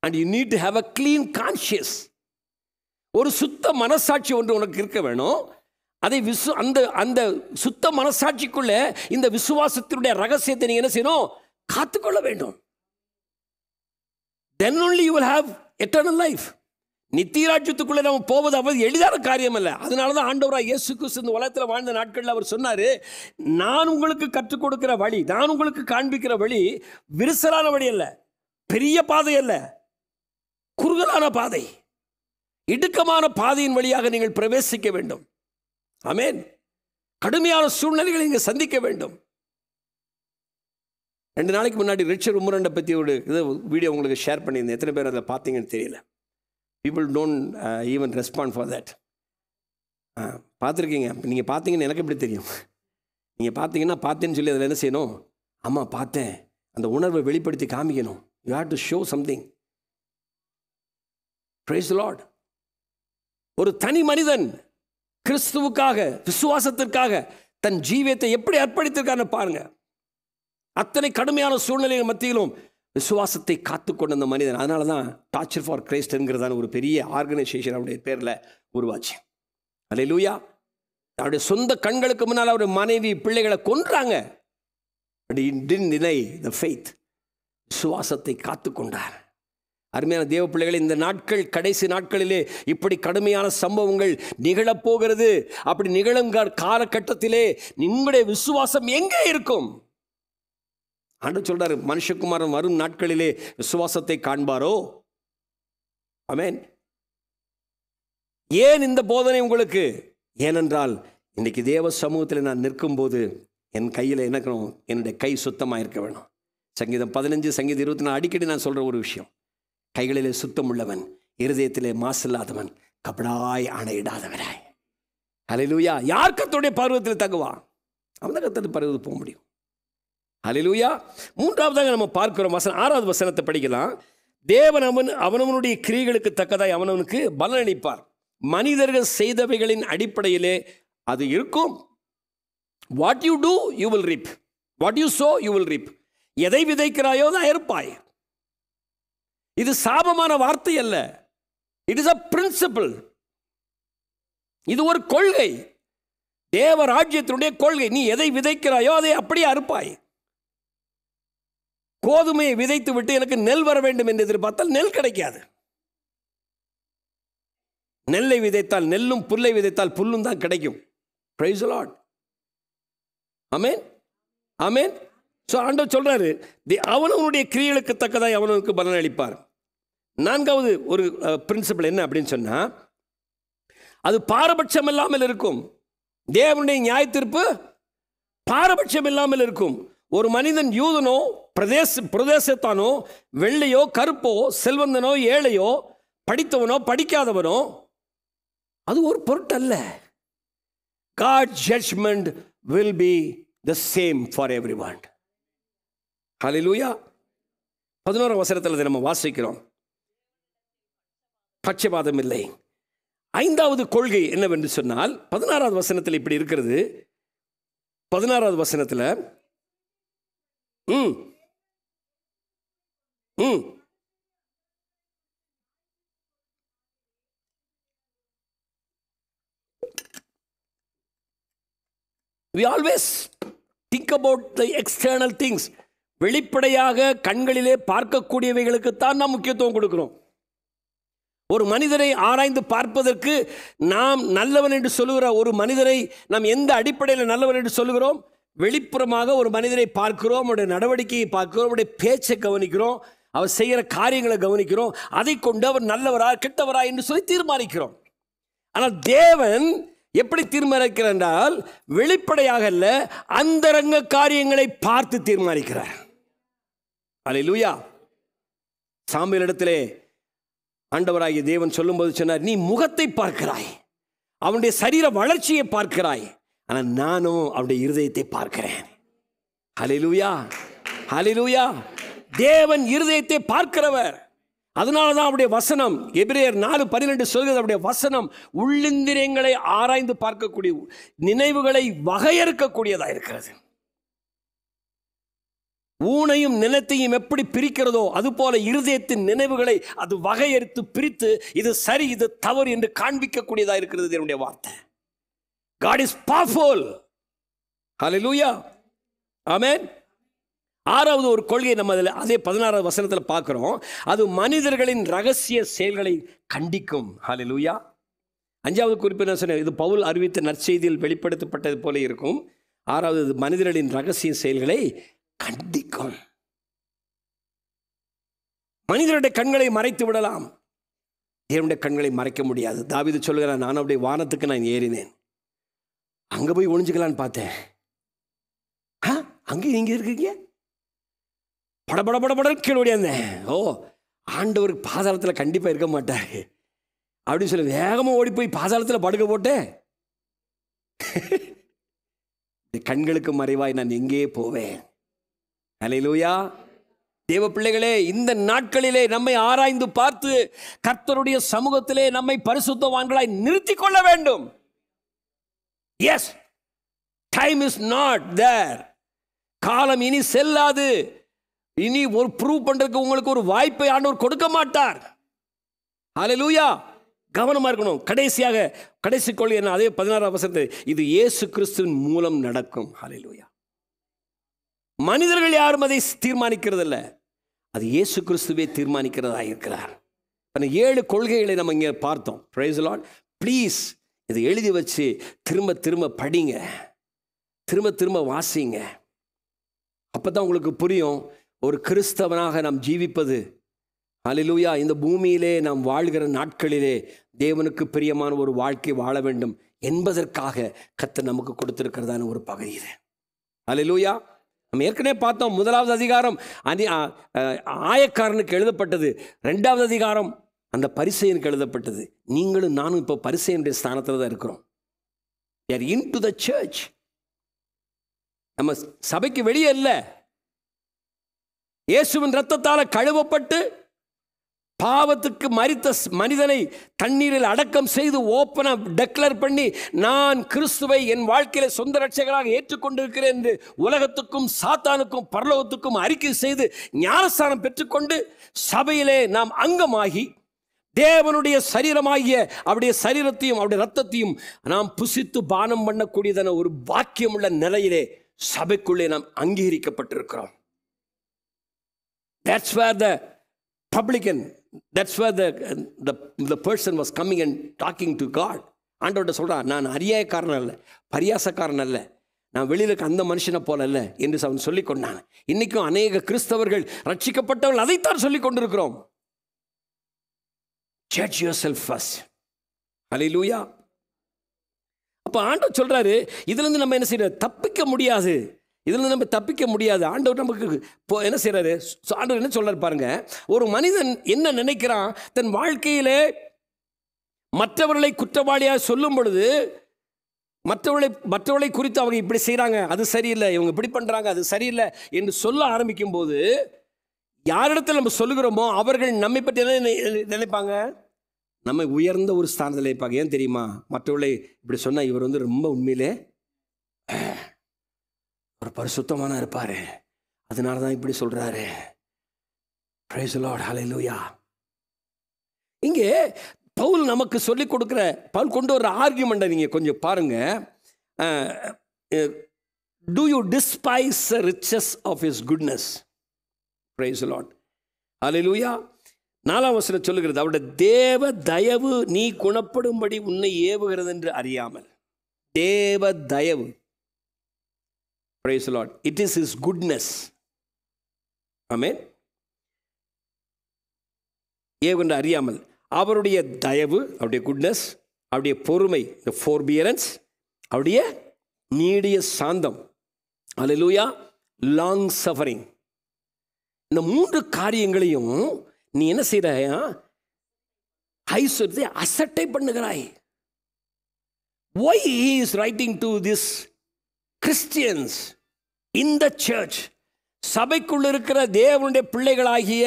and you need to have a clean conscience. ஒரு சுத்த மனசாட்சி ஒன்று உனக்கு இருக்க வேணும். அதை அந்த சுத்த மனசாட்சிக்குள்ள இந்த விசுவாசத்தினுடைய ரகசியத்தை நீங்க என்ன செய்யணும்? காத்துக்கொள்ள வேண்டும். Then only you will have eternal life. நித்திய ராஜ்யத்துக்குள்ளே நம்ம போவது அவ்வளவு எளிதான காரியம் அல்ல. அதனால தான் ஆண்டவராக இயேசு கிறிஸ்து இந்த உலகத்தில் வாழ்ந்த நாட்களில் அவர் சொன்னார், நான் உங்களுக்கு கற்றுக் கொடுக்கிற வழி, நான் உங்களுக்கு காண்பிக்கிற வழி விரிசலான வழி அல்ல, பெரிய பாதை அல்ல, குறுகலான பாதை, இடுக்கமான பாதையின் வழியாக நீங்கள் பிரவேசிக்க வேண்டும். ஆமென். கடுமையான சூழ்நிலைகளை நீங்கள் சந்திக்க வேண்டும். 2 நாளைக்கு முன்னாடி ரிச்சர்ட் உமரண்டை பற்றி ஒரு வீடியோ உங்களுக்கு ஷேர் பண்ணியிருந்தேன். எத்தனை பேர் அதை பார்த்தீங்கன்னு தெரியல. People don't even respond for that. பார்த்துருக்கீங்க. நீங்கள் பார்த்தீங்கன்னு எனக்கு எப்படி தெரியும்? நீங்கள் பார்த்தீங்கன்னா பார்த்தேன்னு சொல்லி அதில் என்ன செய்யணும்? ஆமாம் பார்த்தேன், அந்த உணர்வை வெளிப்படுத்தி காமிக்கணும். You have to show something. Price the Lord. ஒரு தனி மனிதன் கிறிஸ்துவுக்காக, விசுவாசத்திற்காக தன் ஜீவியத்தை எப்படி அர்ப்பணித்திருக்கான்னு பாருங்க. அத்தனை கடுமையான சூழ்நிலைகள் மத்தியிலும் விசுவாசத்தை காத்துக்கொண்ட அந்த மனிதன். அதனால தான் டார்ச்சர் ஃபார் கிரைஸ்ட்ங்கிறதான ஒரு பெரிய ஆர்கனைசேஷன் அவருடைய பேரில் உருவாச்சு. அல்லேலூயா. அவருடைய சொந்த கண்களுக்கு முன்னால் அவருடைய மனைவி பிள்ளைகளை கொன்றாங்க. But he didn't deny the faith. விசுவாசத்தை காத்துக்கொண்டார். அருமையான தேவ பிள்ளைகளை, இந்த நாட்கள் கடைசி நாட்களிலே இப்படி கடுமையான சம்பவங்கள் நிகழப்போகிறது. அப்படி நிகழும் காலகட்டத்திலே உங்களுடைய விசுவாசம் எங்கே இருக்கும்? ஆண்டவர் சொல்றாரு, மனுஷகுமாரன் வரும் நாட்களிலே விசுவாசத்தை காண்பாரோ? ஆமென். ஏன் இந்த போதனை உங்களுக்கு? ஏனென்றால் இன்னைக்கு தேவ சமூகத்தில் நான் நிற்கும் போது என் கையில் என்ன இருக்கணும்? என்னுடைய கை சுத்தமாக இருக்க வேணும். சங்கீதம் 15, சங்கீதம் 24 அடிக்கடி நான் சொல்கிற ஒரு விஷயம். கைகளிலே சுத்தம் உள்ளவன், இருதயத்திலே மாசில்லாதவன், கபடாய் ஆணையிடாதவராய். ஹல்லேலூயா. யார் கர்த்தருடைய பர்வதத்தில் தங்குவான்? அவன் தான் கர்த்தருடைய பர்வதத்துக்கு போக முடியும். ஹல்லேலூயா. மூன்றாவதாக நம்ம பார்க்கிறோம் வசனம், 6வது வசனத்தை படிக்கலாம். தேவன் அவனவனுடைய கிரியைகளுக்கு தக்கதாய் அவனவனுக்கு பலனளிப்பார். மனிதர்கள் செய்தவைகளின் அடிப்படையிலே அது இருக்கும். What you do you will reap, what you sow you will reap. எதை விதைக்கிறாயோ தான் இருப்பாய். இது சாபமான வார்த்தை அல்ல. It is a principle. இது ஒரு கொள்கை, தேவ ராஜ்யத்தினுடைய கொள்கை. நீ எதை விதைக்கிறாயோ அதை அப்படியே அறுப்பாய். கோதுமையை விதைத்து விட்டு எனக்கு நெல் வர வேண்டும் என்று எதிர்பார்த்தால் நெல் கிடைக்காது. நெல்லை விதைத்தால் நெல்லும், புல்லை விதைத்தால் புல்லும் தான் கிடைக்கும். Price the Lord. Amen, amen. So ஆண்டவர் சொல்றாரு, அவனவனுடைய கிரியைகளுக்கு தக்கதாய் அவனுக்கு பலன் அளிப்பார். 4வது ஒரு பிரின்சிபல் என்ன அப்படின்னு சொன்னா, அது பாரபட்சம் இல்லாமல் இருக்கும். தேவனுடைய நியாய தீர்ப்பு பாரபட்சம் இல்லாமல் இருக்கும். ஒரு மனிதன் யூதனோ பிரதேசத்தானோ, வெள்ளையோ கருப்போ, செல்வந்தனோ ஏழையோ, படித்தவனோ படிக்காதவனோ, அது ஒரு பொருட்டல்ல. God's judgment will be the same for everyone. Hallelujah. 11வது வசனத்தில் நம்ம வாசிக்கிறோம், பட்சபாதம் இல்லை. 5வது கொள்கை என்னவென்று சொன்னால், 16வது வசனத்தில் இப்படி இருக்கிறது. 16வது வசனத்தில் we always think about the external things. வெளிப்படையாக கண்களிலே பார்க்கக்கூடியவைகளுக்கு தான் நாம் முக்கியத்துவம் கொடுக்கிறோம். ஒரு மனிதரை ஆராய்ந்து பார்ப்பதற்கு நாம் நல்லவன் என்று சொல்லுகிற ஒரு மனிதரை நாம் எந்த அடிப்படையில் நல்லவன் என்று சொல்லுகிறோம்? வெளிப்புறமாக ஒரு மனிதரை பார்க்கிறோம், அவருடைய நடவடிக்கையை பார்க்கிறோம், அவருடைய பேச்சை கவனிக்கிறோம், அவர் செய்கிற காரியங்களை கவனிக்கிறோம். அதை கொண்டு அவர் நல்லவரா கெட்டவரா என்று சொல்லி தீர்மானிக்கிறோம். ஆனால் தேவன் எப்படி தீர்மானிக்கிறார் என்றால், வெளிப்படையாக அல்ல, அந்தரங்க காரியங்களை பார்த்து தீர்மானிக்கிறார். அல்லேலூயா. சாமுவேலிடத்திலே ஆண்டவராகிய தேவன் சொல்லும்போது சொன்னார், நீ முகத்தை பார்க்கிறாய், அவனுடைய சரீர வளர்ச்சியை பார்க்கிறாய், ஆனால் நானும் அவருடைய இருதயத்தை பார்க்கிறேன். ஹல்லேலூயா, ஹல்லேலூயா. தேவன் இருதயத்தை பார்க்கிறவர். அதனால தான் அவருடைய வசனம் எபிரேயர் 4:12 சொல்கிறது, அவருடைய வசனம் உள்ளிந்திரியங்களை ஆராய்ந்து பார்க்கக்கூடிய, நினைவுகளை வகையறுக்கக்கூடியதாக இருக்கிறது. ஊனையும் நிலத்தையும் எப்படி பிரிக்கிறதோ அதுபோல இருதயத்தின் நினைவுகளை அது வகையறுத்து பிரித்து இது சரி இது தவறு என்று காண்பிக்கக்கூடியதாக இருக்கிறது என்னுடைய வார்த்தை. God is powerful. Hallelujah. Amen. 6வது ஒரு கொள்கை நம்ம அதே 16வது வசனத்தில் பார்க்கிறோம். அது மனிதர்களின் ரகசிய செயல்களை கண்டிக்கும். Hallelujah. 5வது குறிப்பு என்ன சொன்னேன்? இது பவுல் அறிவித்த நற்செய்தியில் வெளிப்படுத்தப்பட்டது போல இருக்கும். 6வது மனிதர்களின் ரகசிய செயல்களை கண்டிக்கும். மனிதருடைய கண்களை மறைத்து விடலாம், தேவனுடைய கண்களை மறைக்க முடியாது. தாவீது சொல்கிறான், நான் அவருடைய வானத்துக்கு நான் ஏறினேன், அங்க போய் ஒளிஞ்சுக்கலான்னு பார்த்தேன், அங்கே நீங்க இருக்கீங்க, படபட கீழே ஓடியாந்தேன். ஓ, ஆண்டவருக்கு பாதாளத்தில் கண்டிப்பா இருக்க மாட்டாரு அப்படின்னு சொல்லி வேகமா ஓடி போய் பாதாளத்தில் படுக்க போட்டேன். கண்களுக்கு மறைவாய் நான் எங்கே போவேன்? அல்லேலூயா. தேவ பிள்ளைகளே, இந்த நாட்களிலே நம்மை ஆராய்ந்து பார்த்து கர்த்தருடைய சமூகத்திலே நம்மை பரிசுத்தவான்களாய் நிறுத்திக் கொள்ள வேண்டும். S, time is not there. காலம் இனி செல்லாது. இனி ஒரு ப்ரூவ் பண்றதுக்கு உங்களுக்கு ஒரு வாய்ப்பை ஆண்டவர் கொடுக்க மாட்டார். ஹல்லேலூயா. கவனமா இருக்கணும். கடைசியாக கடைசி கொள்கை என்ன? அதே 16 வசனத்தில், இது இயேசு கிறிஸ்துவின் மூலம் நடக்கும். ஹல்லேலூயா. மனிதர்கள் யாரும் அதை தீர்மானிக்கிறதில்ல, அது இயேசு கிறிஸ்துவே தீர்மானிக்கிறதா இருக்கிறார். 7 கொள்கைகளை நம்ம இங்கே பார்த்தோம். Price the Lord. ப்ளீஸ் இதை எழுதி வச்சு திரும்ப திரும்ப படிங்க, திரும்ப திரும்ப வாசிங்க. அப்பதான் உங்களுக்கு புரியும் ஒரு கிறிஸ்தவனாக நாம் ஜீவிப்பது. ஹல்லேலூயா. இந்த பூமியிலே நாம் வாழ்கிற நாட்களிலே தேவனுக்கு பிரியமான ஒரு வாழ்க்கை வாழ வேண்டும் என்பதற்காக கர்த்தர் நமக்கு கொடுத்திருக்கிறதான ஒரு பகுதி இது. ஹல்லேலூயா. நம்ம ஏற்கனவே பார்த்தோம். 1வது அதிகாரம் ஆயக்காரனுக்கு எழுதப்பட்டது. 2வது அதிகாரம் அந்த பரிசேயனுக்கு எழுதப்பட்டது. நீங்களும் நானும் இப்போ பரிசேயனுடைய ஸ்தானத்தில் தான் இருக்கிறோம். We are into the church. நம்ம சபைக்கு வெளியே இல்லை. இயேசுவின் இரத்தத்தால் கழுவப்பட்டு பாவத்துக்கு மரித்த மனிதனை தண்ணீரில் அடக்கம் செய்து ஓப்பனா டெக்ளேர் பண்ணி, நான் கிறிஸ்துவை என் வாழ்க்கையில சொந்த ரட்சகராக ஏற்றுக்கொண்டிருக்கிறேன் என்று உலகத்துக்கும் சாத்தானுக்கும் பரலோகத்துக்கும் அறிக்கை செய்து ஞானஸ்தானம் பெற்றுக்கொண்டு சபையிலே நாம் அங்கமாகி தேவனுடைய சரீரமாகிய அவருடைய சரீரத்தையும் அவருடைய ரத்தத்தையும் நாம் புசித்து பானம் பண்ணக்கூடியதான ஒரு பாக்கியமுள்ள நிலையிலே சபைக்குள்ளே நாம் அங்கீகரிக்கப்பட்டிருக்கிறோம். That's where the publican, that's where the person was coming and talking to God. ஆண்டவர்கிட்ட சொல்றான், நான் அநியாயக்காரன் அல்ல, பரியாசக்காரன் அல்ல, நான் வெளியில் இருக்க அந்த மனுஷனை போல அல்ல என்று அவன் சொல்லிக் கொண்டான். இன்னைக்கும் அநேக கிறிஸ்தவர்கள் ரட்சிக்கப்பட்டவர்கள் அதைத்தான் சொல்லிக் கொண்டிருக்கிறோம். Judge yourself first. Hallelujah. அப்ப ஆண்டவர் சொல்றாரு, இதுல இருந்து நம்ம என்ன செய்யறது? தப்பிக்க முடியாது. இதுல நம்ம தப்பிக்க முடியாது. ஆண்டவர் நமக்கு என்ன செய்யறாரு? ஆண்டவர் என்ன சொல்றாரு பாருங்க. ஒரு மனிதன் என்ன நினைக்கிறான், தன் வாழ்க்கையிலே மற்றவர்களை குற்றவாளியாக சொல்லும் பொழுது, மற்றவர்களை குறித்து அவங்க இப்படி செய்யறாங்க, அது சரியில்லை, இவங்க இப்படி பண்றாங்க, அது சரியில்லை என்று சொல்ல ஆரம்பிக்கும் போது, யாரிடத்தில் நம்ம சொல்லுகிறோமோ அவர்கள் நம்மை பற்றி என்ன நினைப்பாங்க? நம்மை உயர்ந்த ஒரு ஸ்தானத்தில் நினைப்பாங்க. ஏன் தெரியுமா? மற்றவர்களை இப்படி சொன்னா இவர் ரொம்ப உண்மையிலே ஒரு பரிசுத்தமான இருப்பாரு, அதனால தான் இப்படி சொல்றாரு. Praise the Lord. Hallelujah. இங்கே பவுல் நமக்கு சொல்லிக் கொடுக்கிற, பவுல் கொண்டு வர ஆர்கியூமெண்ட்டை நீங்க கொஞ்சம் பாருங்க. Do you despise the riches of his goodness? Praise the Lord. Hallelujah. 4ஆம் வசனம் சொல்லுகிறது, அவருடைய தேவ தயவு நீ குணப்படும்படி உன்னை ஏவுகிறது என்று அறியாமல். தேவ தயவு. Praise the Lord. It is his goodness. Amen. ஏவென்று அறியாமல் அவருடைய தயவு, அவருடைய குட்னஸ், அவருடைய பொறுமை, the forbearance, அவருடைய நீடிய சாந்தம், அல்லேலூயா, லாங் சஃபரிங். இந்த 3 காரியங்களையும் நீ என்ன செய்றாயா? ஐஸ்வர்யத்தை அசட்டை பண்ணுகிறாய். Why he is writing to this Christians in the church? சபைக்குள் இருக்கிற தேவனுடைய பிள்ளைகளாகிய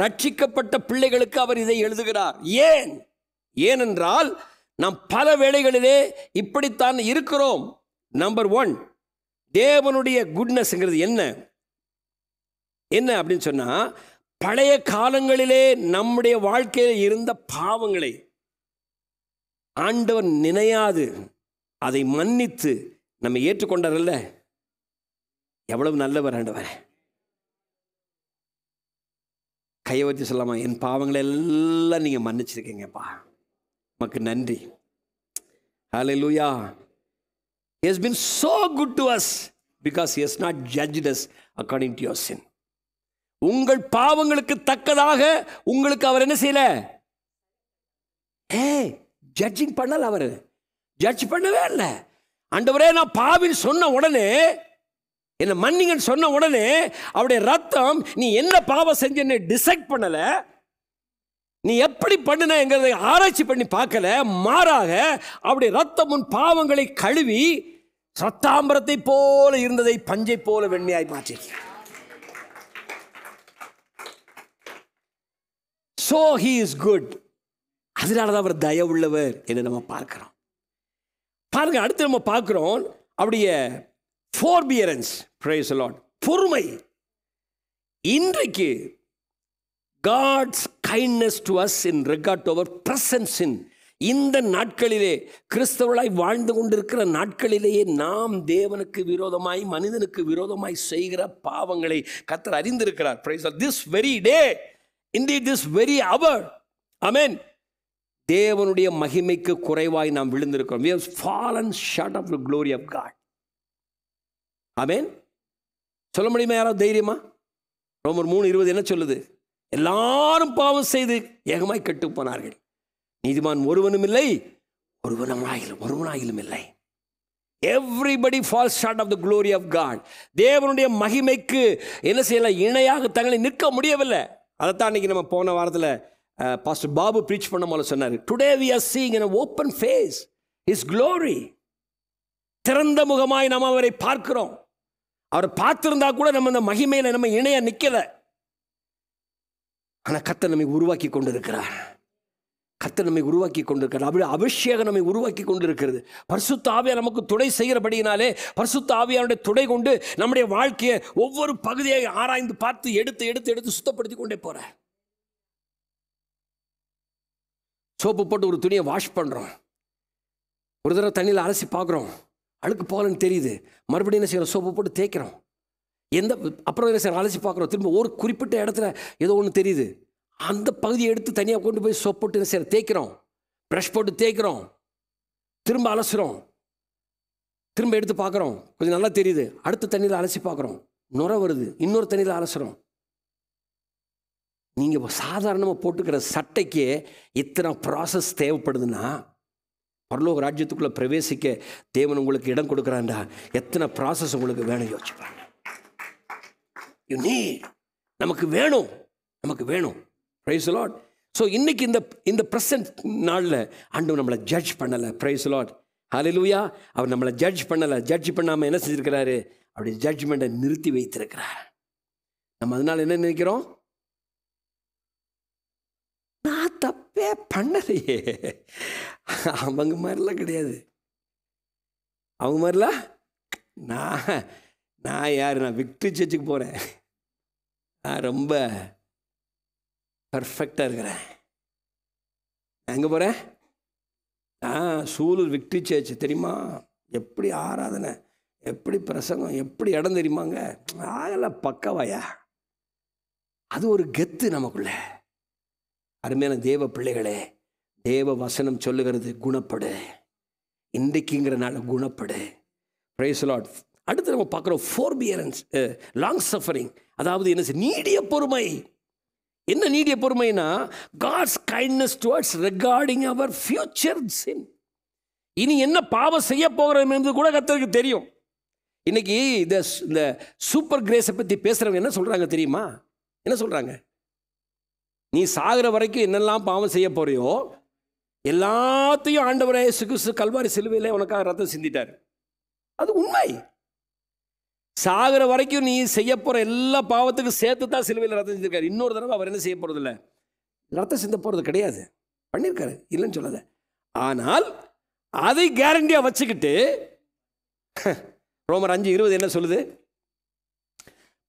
ரட்சிக்கப்பட்ட பிள்ளைகளுக்கு அவர் இதை எழுதுகிறார். ஏனென்றால் நாம் பல வேளைகளிலே இப்படித்தான் இருக்கிறோம். நம்பர் 1, தேவனுடைய குட்னஸ்ங்கிறது என்ன அப்படின்னு சொன்னா, பழைய காலங்களிலே நம்முடைய வாழ்க்கையில் இருந்த பாவங்களை ஆண்டவர் நினையாது அதை மன்னித்து நம்ம ஏற்றுக்கொண்டார்ல. எவ்வளவு நல்லவர் ஆண்டவர். கையை வச்சு சொல்லாமா, என் பாவங்களை எல்லாம் நீங்க மன்னிச்சிருக்கீங்கப்பா, உமக்கு நன்றி. Hallelujah. He has been so good to us because he has not judged us according to your sin. உங்கள் பாவங்களுக்கு தக்கதாக உங்களுக்கு அவர் என்ன செய்யல? ஜட்ஜிங் பண்ணல. அவர் ஜட்ஜ் பண்ணவே இல்லை. ஆண்டவரே நான் பாவின்னு சொன்ன உடனே, என்ன மன்னிங்கன்னு சொன்ன உடனே அவருடைய ரத்தம் நீ என்ன பாவம் செஞ்சன்னு டிசைட் பண்ணல, நீ எப்படி பண்ணுனங்கிறதை ஆராய்ச்சி பண்ணி பார்க்கல. மாறாக அவருடைய ரத்தம் உன் பாவங்களை கழுவி ரத்தாம்பரத்தை போல இருந்ததை பஞ்சை போல வெண்மையாய் மாற்றிருக்கிறார். So he is good. அதனாலதான் அவர் தயவுள்ளவர் என்று நம்ம பார்க்கிறோம். பாருங்க, அடுத்து நம்ம பார்க்கிறோம் அவருடைய forbearance. Praise the Lord. பொறுமை. இன்றைக்கு God's kindness to us in regard to our present sin. இந்த நாட்களிலே கிறிஸ்தவர்களாய் வாழ்ந்து கொண்டிருக்கிற நாட்களிலேயே நாம் தேவனுக்கு விரோதமாய் மனிதனுக்கு விரோதமாய் செய்கிற பாவங்களை கர்த்தர் அறிந்திருக்கிறார். Praise the Lord. This very day, indeed this very hour, amen, தேவனுடைய மகிமைக்கு குறைவாய் நாம் விழுந்திருக்கிறோம். We have fallen short of the glory of God. ஆமென். சொல்ல முடியுமா யாராவது தைரியமா? ரோமர் 3:20 என்ன சொல்லுது? எல்லாரும் பாவம் செய்து ஏகமாய் கெட்டு போனார்கள், நீதிமான் ஒருவனும் இல்லை, ஒருவனாயிலும் இல்லை. Everybody falls short of the glory of God. தேவனுடைய மகிமைக்கு என்ன செய்யல, இணையாக தங்களை நிற்க முடியவில்லை. அதைத்தான் இன்னைக்கு நம்ம போன வாரத்தில் பாஸ்டர் பாபு ப்ரீச் பண்ண போல சொன்னார். Today we are seeing in an open face His glory. திறந்த முகமாய் நாம் அவரை பார்க்கிறோம். அவரை பார்த்திருந்தா கூட நம்ம இந்த மகிமையில நம்ம இணைய நிற்கல. ஆனால் கர்த்தர் நம்மை உருவாக்கி கொண்டிருக்கிறார். அப்படி அபிஷேகம் நம்மை உருவாக்கி கொண்டிருக்கிறது. பரிசுத்த ஆவியார் நமக்கு துணை செய்கிறபடியினாலே பரிசுத்த ஆவியாருடைய துணை கொண்டு நம்முடைய வாழ்க்கையை ஒவ்வொரு பகுதியை ஆராய்ந்து பார்த்து எடுத்து சுத்தப்படுத்தி கொண்டே போறார். சோப்பு போட்டு ஒரு துணியை வாஷ் பண்றோம், ஒரு தடவை தண்ணியில் அலசி பார்க்குறோம், அழுக்கு போகலன்னு தெரியுது, மறுபடியும் என்ன செய்யறோம், சோப்பு போட்டு தேய்க்கிறோம். அப்புறம் என்ன செய்யறோம், அலசி பார்க்குறோம், திரும்ப ஒரு குறிப்பிட்ட இடத்துல ஏதோ ஒன்று தெரியுது, அந்த பகுதியை எடுத்து தனியாக கொண்டு போய் சோப்பு போட்டு என்ன செய்யறோம், தேய்க்கிறோம், ப்ரஷ் போட்டு தேய்க்கிறோம், திரும்ப அலசுறோம், திரும்ப எடுத்து பார்க்குறோம், கொஞ்சம் நல்லா தெரியுது, அடுத்த தண்ணியில் அலசி பார்க்குறோம், நுரை வருது, இன்னொரு தண்ணியில் அலசுறோம். நீங்கள் சாதாரணமாக போட்டுக்கிற சட்டைக்கு இத்தனை ப்ராசஸ் தேவைப்படுதுன்னா பரலோக ராஜ்யத்துக்குள்ளே பிரவேசிக்க தேவன் உங்களுக்கு இடம் கொடுக்குறாண்டா, எத்தனை ப்ராசஸ் உங்களுக்கு வேணும் யோசிச்சுப்பாங்க. யூ நீட், நமக்கு வேணும். Praise the Lord. ஸோ இன்னைக்கு இந்த ப்ரெசன்ட் நாளில் ஆண்டவர் நம்மளை ஜட்ஜ் பண்ணலை. Praise the Lord. Hallelujah. அவர் நம்மளை ஜட்ஜ் பண்ணலை. ஜட்ஜ் பண்ணாமல் என்ன செஞ்சிருக்கிறாரு, அப்படி ஜட்ஜ்மெண்ட்டை நிறுத்தி வைத்திருக்கிறார். நம்ம அதனால என்ன நினைக்கிறோம், நான் தப்பே பண்ணலையே. அவங்க மாதிரிலாம் கிடையாது. அவங்க மாதிரிலாம் நான் யார், நான் விக்டரி சர்ச்சுக்கு போகிறேன், நான் ரொம்ப பர்ஃபெக்டாக இருக்கிறேன். எங்கே போகிறேன், சூலூர் விக்டரி சர்ச் தெரியுமா, எப்படி ஆராதனை, எப்படி பிரசங்கம், எப்படி இடம் தெரியுமாங்க, அதெல்லாம் பக்கவாயா. அது ஒரு கெத்து நமக்குள்ள. அருமையான தேவ பிள்ளைகளே, தேவ வசனம் சொல்லுகிறது, குணப்படு, இன்றைக்குங்கிற நாள் குணப்படு. Price the Lord. அடுத்து நம்ம பார்க்குறோம் forbearance, லாங் சஃபரிங். அதாவது என்ன, நீடிய பொறுமை. என்ன நீடிய பொறுமைனா, God's kindness towards regarding our future sin. இனி என்ன பாவம் செய்ய போகிறோம் என்று கூட கர்த்தருக்கு தெரியும். இன்னைக்கு இந்த சூப்பர் கிரேஸை பற்றி பேசுகிறவங்க என்ன சொல்கிறாங்க தெரியுமா? என்ன சொல்கிறாங்க, நீ சாகிற வரைக்கும் என்னெல்லாம் பாவம் செய்ய போறியோ எல்லாத்தையும் ஆண்டவரே இயேசு கிறிஸ்து கல்வாரி சிலுவையிலே உனக்காக ரத்தம் சிந்திட்டார். அது உண்மை. சாகிற வரைக்கும் நீ செய்ய போகிற எல்லா பாவத்துக்கும் சேர்த்து தான் சிலுவையில் ரத்தம் சிந்திருக்காரு. இன்னொரு தடவை அவர் என்ன செய்ய போகிறதில்ல, ரத்தம் சிந்த போகிறது கிடையாது. பண்ணியிருக்காரு, இல்லைன்னு சொல்லாத. ஆனால் அதை கேரண்டியாக வச்சுக்கிட்டு ரோமர் 5:20 என்ன சொல்லுது,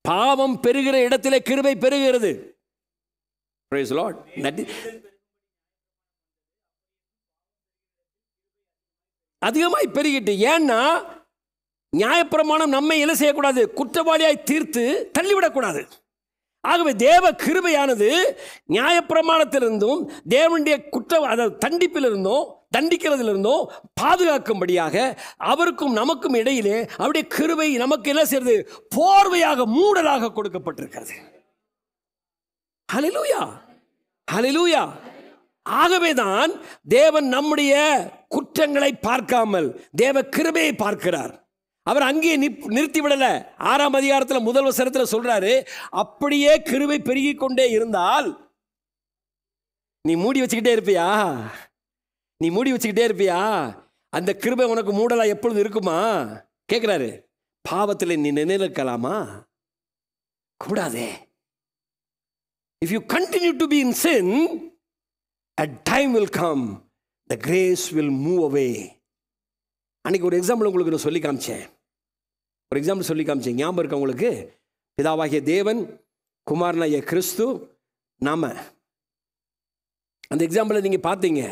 பாவம் பெருகிற இடத்திலே கிருபை பெருகிறது. Praise the Lord. அதிகமாய் பெருகிட்டு. ஏன்னா நியாயப்பிரமாணம் நம்மை என்ன செய்யக்கூடாது, குற்றவாளியாய் தீர்த்து தள்ளிவிடக்கூடாது. ஆகவே தேவ கிருபையானது நியாயப்பிரமாணத்திலிருந்தும் தேவனுடைய அதாவது தண்டிப்பிலிருந்தும் தண்டிக்கிறதிலிருந்தும் பாதுகாக்கும்படியாக அவருக்கும் நமக்கும் இடையிலே அவருடைய கிருபை நமக்கு என்ன செய்யறது, போர்வையாக மூடலாக கொடுக்கப்பட்டிருக்கிறது. ஹல்லேலூயா, ஹல்லேலூயா. ஆகவேதான் தேவன் நம்முடைய குற்றங்களை பார்க்காமல் தேவ கிருபையை பார்க்கிறார். அவர் அங்கேயே நிறுத்தி விடல. 6ஆம் அதிகாரத்தில் முதல் வசனத்தில் சொல்றாரு, அப்படியே கிருபை பெருகி கொண்டே இருந்தால் நீ மூடி வச்சுக்கிட்டே இருப்பியா, அந்த கிருபை உனக்கு மூடலா எப்பொழுது இருக்குமா? கேட்குறாரு, பாவத்தில் நீ நிலைக்கலாமா? கூடாதே. If you continue to be in sin, a time will come, the grace will move away. அன்னைக்கு ஒரு எக்ஸாம்பிள் உங்களுக்கு நான் சொல்லி காமிச்சேன். ஞாபகம் இருக்கா உங்களுக்கு? பிதாவாகிய தேவன், குமாரனாகிய கிறிஸ்து, நாம. அந்த எக்ஸாம்பிளை நீங்கள் பார்த்தீங்க.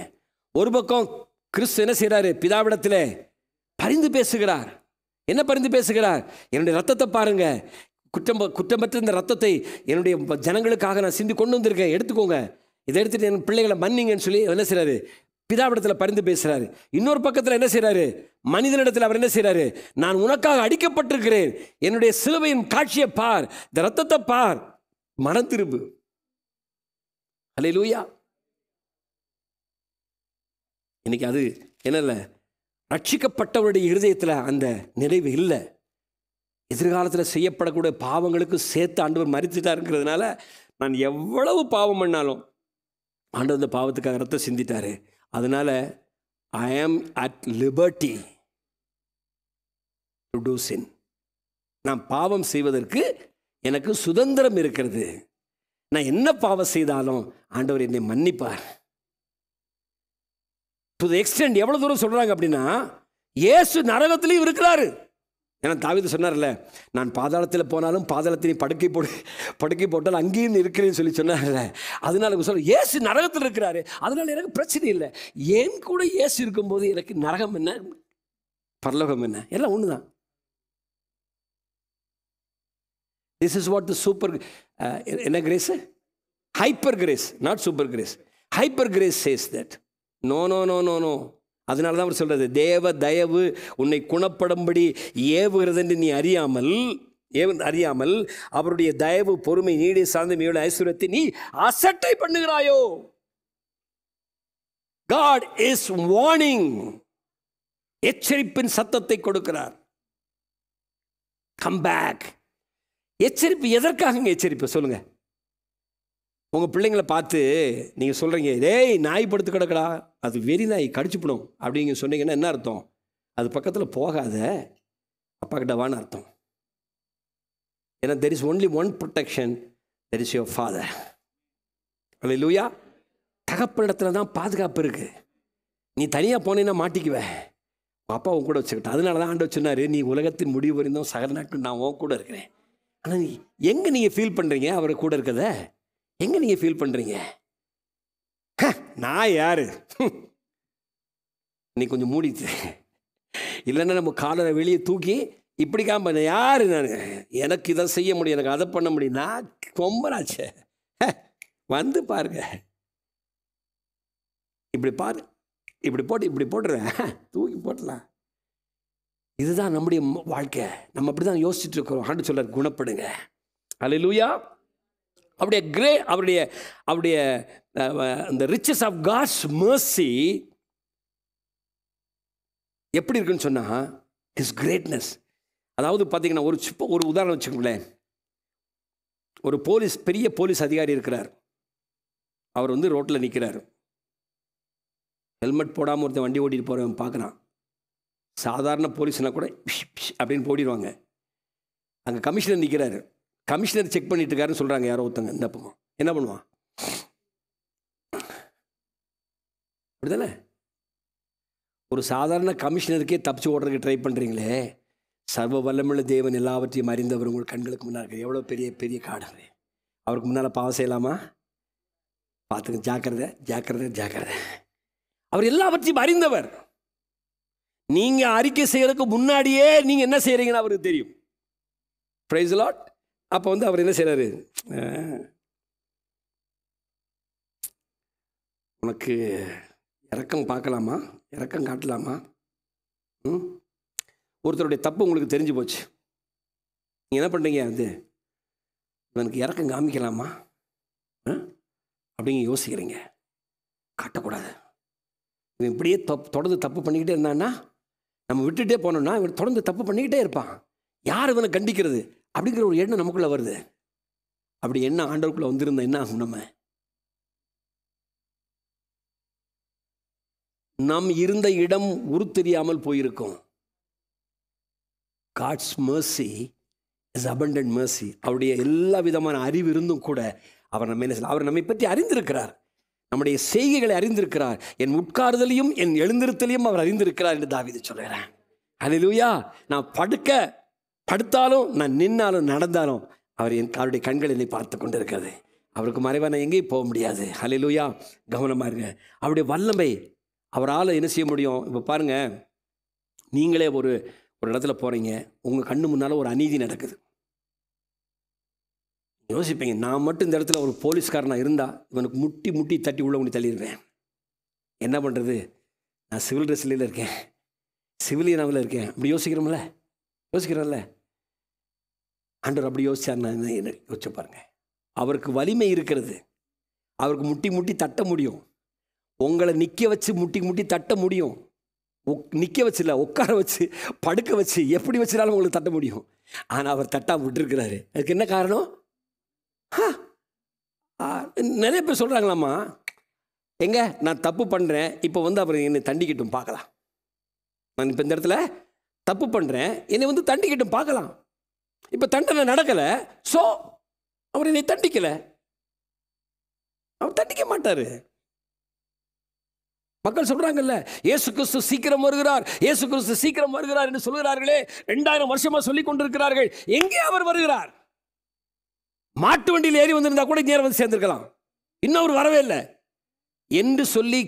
ஒரு பக்கம் கிறிஸ்து என்ன செய்கிறாரு? பிதாவிடத்தில் பரிந்து பேசுகிறார். என்ன பரிந்து பேசுகிறார்? என்னுடைய ரத்தத்தை பாருங்க, குற்றமற்ற இந்த ரத்தத்தை என்னுடைய ஜனங்களுக்காக நான் சிந்தி கொண்டு வந்திருக்கேன், எடுத்துக்கோங்க, இதை எடுத்துட்டு என் பிள்ளைகளை மன்னிங்கன்னு சொல்லி என்ன செய்கிறாரு? பிதாவிடத்தில் பரிந்து பேசுகிறாரு. இன்னொரு பக்கத்தில் என்ன செய்கிறாரு? மனிதனிடத்தில் அவர் என்ன செய்கிறாரு? நான் உனக்காக அடிக்கப்பட்டிருக்கிறேன், என்னுடைய சிலுவையின் காட்சியை பார், இந்த ரத்தத்தை பார், மனம் திரும்பு. அல்லேலூயா. இன்னைக்கு அது என்னல்ல, ரட்சிக்கப்பட்டவருடைய இருதயத்தில் அந்த நிறைவு இல்லை. எதிர்காலத்தில் செய்யப்படக்கூடிய பாவங்களுக்கு சேர்த்து ஆண்டவர் மரித்துட்டாருங்கிறதுனால நான் எவ்வளவு பாவம் பண்ணாலும் ஆண்டவர் அந்த பாவத்துக்காக ரத்தம் சிந்திட்டாரு. அதனால் I am at liberty to do sin. நான் பாவம் செய்வதற்கு எனக்கு சுதந்திரம் இருக்கிறது. நான் என்ன பாவம் செய்தாலும் ஆண்டவர் என்னை மன்னிப்பார். டு தி எக்ஸ்டெண்ட் எவ்வளோ தூரம் சொல்கிறாங்க அப்படின்னா, இயேசு நரகத்திலையும் இருக்கிறாரு. ஏன்னா தாவீது சொன்னார்ல, நான் பாதாளத்தில் போனாலும் பாதாளத்தினை படுக்கை போட்டால் அங்கேயும் இருக்கிறேன்னு சொல்லி சொன்னார்ல. அதனால சொல்ல இயேசு நரகத்தில் இருக்கிறாரு, அதனால எனக்கு பிரச்சனை இல்லை. ஏன் கூட இயேசு இருக்கும்போது எனக்கு நரகம் என்ன, பரலோகம் என்ன, எல்லாம் ஒன்று தான். This is what the super என்ன grace, hyper grace, not super grace. Hyper grace says that no no no no no. அதனால தான் அவர் சொல்கிறது, தேவ தயவு உன்னை குணப்படும்படி ஏவுகிறது என்று நீ அறியாமல் அவருடைய தயவு, பொறுமை, நீடிய சாந்தமையோட ஐஸ்வர்யத்தை நீ அசட்டை பண்ணுகிறாயோ. God is warning. எச்சரிப்பின் சத்தத்தை கொடுக்கிறார். Come back. எச்சரிப்பு எதற்காக எச்சரிப்பு சொல்லுங்க? உங்கள் பிள்ளைங்களை பார்த்து நீங்கள் சொல்கிறீங்க, டேய் நாய் படுத்து கிடக்கடா, அது வெறி நாய் கடிச்சுப்படும் அப்படிங்க சொன்னீங்கன்னா என்ன அர்த்தம்? அது பக்கத்தில் போகாத, அப்பா கிட்ட வான்னு அர்த்தம். ஏன்னா there is only one protection, there is your father. Alleluia. தகப்பனிடத்துல தான் பாதுகாப்பு இருக்குது. நீ தனியாக போனீங்கன்னா மாட்டிக்குவேன், அப்பா உன் கூட வச்சுக்கிட்டேன். அதனால தான் ஆண்டவர் சொன்னார், நீ உலகத்தின் முடிவு வரைந்தும் சகல நாட்கள் நான் உன் கூட இருக்கிறேன். ஆனால் எங்கே நீங்கள் ஃபீல் பண்ணுறீங்க அவரை கூட இருக்கத? எங்கே நீங்கள் ஃபீல் பண்ணுறீங்க? நான் யாரு? நீ கொஞ்சம் மூடிட்டு, இல்லைன்னா நம்ம காலரை வெளியே தூக்கி இப்படி காம்ப, யாரு நான், எனக்கு இதை செய்ய முடியும், எனக்கு அதை பண்ண முடியும், நான் கொம்பராச்சே, வந்து பாருங்க, இப்படி பாரு, இப்படி போட்டுறேன், தூக்கி போட்டலாம். இதுதான் நம்முடைய வாழ்க்கை. நம்ம அப்படி தான் யோசிச்சுட்டு இருக்கிறோம். ஆண்டு சொல்றார், குணப்படுங்க. அல்லேலூயா. அவருடைய அந்த ரிச்சஸ் ஆஃப் காட்ஸ் மர்சி எப்படி இருக்குன்னு சொன்னா, ஹிஸ் கிரேட்னஸ். அதாவது பார்த்தீங்கன்னா, ஒரு உதாரணம் வச்சுக்கோங்களேன். ஒரு பெரிய போலீஸ் அதிகாரி இருக்கிறார். அவர் ரோட்டில் நிற்கிறார். ஹெல்மெட் போடாமல் ஒருத்தன் வண்டி ஓட்டிட்டு போகிறவன் பார்க்குறான். சாதாரண போலீஸ்னா கூட அப்படின்னு போடிடுவாங்க. அங்கே கமிஷனர் நிற்கிறாரு. கமிஷனர் செக் பண்ணிட்டு இருக்காருன்னு சொல்கிறாங்க யாரோ ஒருத்தங்க. இந்த பக்கம் என்ன பண்ணுவான்? அப்படிதானே? ஒரு சாதாரண கமிஷனருக்கே தப்பிச்சு ஓடுறதுக்கு ட்ரை பண்ணுறீங்களே, சர்வ வல்லமுள்ள தேவன் எல்லாவற்றையும் அறிந்தவர் உங்கள் கண்களுக்கு முன்னாடி எவ்வளோ பெரிய பெரிய காடு. அவருக்கு முன்னால் பாவம் செய்யலாமா? பார்த்துங்க, ஜாக்கிரதை ஜாக்கிரதை ஜாக்கிரதை. அவர் எல்லாவற்றையும் அறிந்தவர். நீங்கள் அறிக்கை செய்யறதுக்கு முன்னாடியே நீங்கள் என்ன செய்கிறீங்கன்னு அவருக்கு தெரியும். Price the Lord. அப்போ அவர் என்ன செய்கிறாரு? உனக்கு இரக்கம் பார்க்கலாமா, இரக்கம் காட்டலாமா? ஒருத்தருடைய தப்பு உங்களுக்கு தெரிஞ்சு போச்சு. நீங்கள் என்ன பண்ணுறீங்க? எனக்கு இரக்கம் காமிக்கலாமா அப்படிங்க யோசிக்கிறீங்க. காட்டக்கூடாது. இவன் இப்படியே தொடர்ந்து தப்பு பண்ணிக்கிட்டே இருந்தான்னா, நம்ம விட்டுட்டே போனோம்னா இவன் தொடர்ந்து தப்பு பண்ணிக்கிட்டே இருப்பான். யார் இவனை கண்டிக்கிறது அப்படிங்கிற ஒரு எண்ணம் நமக்குள்ளே வருது. அப்படி என்ன ஆண்டவருக்குள்ளே வந்திருந்தா என்ன ஆகும்? நாம் இருந்த இடம் உரு தெரியாமல் போயிருக்கும். God's mercy is abundant mercy. அவருடைய எல்லா விதமான அறிவு இருந்தும் கூட அவர் நம்ம என்ன செய்யலாம், அவர் நம்மை பற்றி அறிந்திருக்கிறார், நம்முடைய செய்கைகளை அறிந்திருக்கிறார், என் உட்காருதலையும் என் எழுந்திருத்தலையும் அவர் அறிந்திருக்கிறார் என்று தாவீது சொல்கிறார். ஹல்லேலூயா. நான் படுத்தாலும் நான் நின்னாலும் நடந்தாலும் அவருடைய கண்கள் என்னை பார்த்து கொண்டு இருக்கிறது. அவருக்கு மறைவாக நான் எங்கேயும் போக முடியாது. ஹல்லேலூயா. கவனமாக இருங்க. அவருடைய வல்லமை அவரால் என்ன செய்ய முடியும். இப்போ பாருங்கள், நீங்களே ஒரு இடத்துல போகிறீங்க, உங்கள் கண்ணு முன்னால் ஒரு அநீதி நடக்குது. யோசிப்பீங்க, நான் மட்டும் இந்த இடத்துல ஒரு போலீஸ்காரனாக இருந்தால் இவனுக்கு முட்டி முட்டி தட்டி உள்ள கொண்டு தள்ளிடுவேன். என்ன பண்ணுறது, நான் சிவில் ட்ரெஸ்ல இருக்கேன், சிவிலியனாவில் இருக்கேன். அப்படி யோசிக்கிறோம்ல. ஆண்டவர் அப்படி யோசிச்சார். என்ன யோசிச்சு பாருங்க. அவருக்கு வலிமை இருக்கிறது, அவருக்கு முட்டி முட்டி தட்ட முடியும். உங்களை நிற்க வச்சு முட்டி முட்டி தட்ட முடியும். நிற்க வச்சு இல்லை, உட்கார வச்சு படுக்க வச்சு எப்படி வச்சுனாலும் உங்களுக்கு தட்ட முடியும். ஆனால் அவர் தட்டாமல் விட்டுருக்கிறாரு. அதுக்கு என்ன காரணம்? நிறைய பேர் சொல்கிறாங்களாம்மா, எங்க நான் தப்பு பண்ணுறேன், இப்போ அவர் என்னை தண்டிக்கட்டும் பார்க்கலாம். நான் இப்போ இந்த இடத்துல தப்பு பண்ணுறேன், என்னை தண்டிக்கட்டும் பார்க்கலாம். இப்போ தண்டனை நடக்கலை, ஸோ அவர் என்னை தண்டிக்கலை. அவர் தண்டிக்க மாட்டார். மக்கள் சொல்றாங்கல்ல, இயேசு கிறிஸ்து சீக்கிரம் வருகிறார், இயேசு கிறிஸ்து சீக்கிரம் வருகிறார் என்று சொல்கிறார்களே, 2000 வருஷமா சொல்லிக் கொண்டிருக்கிறார்கள். எங்கே அவர் வருகிறார்? மாட்டு வண்டியில் ஏறி வந்திருந்தா கூட நேரம் வந்து சேர்ந்திருக்கலாம். இன்னும் அவர் வரவே இல்லை என்று சொல்லி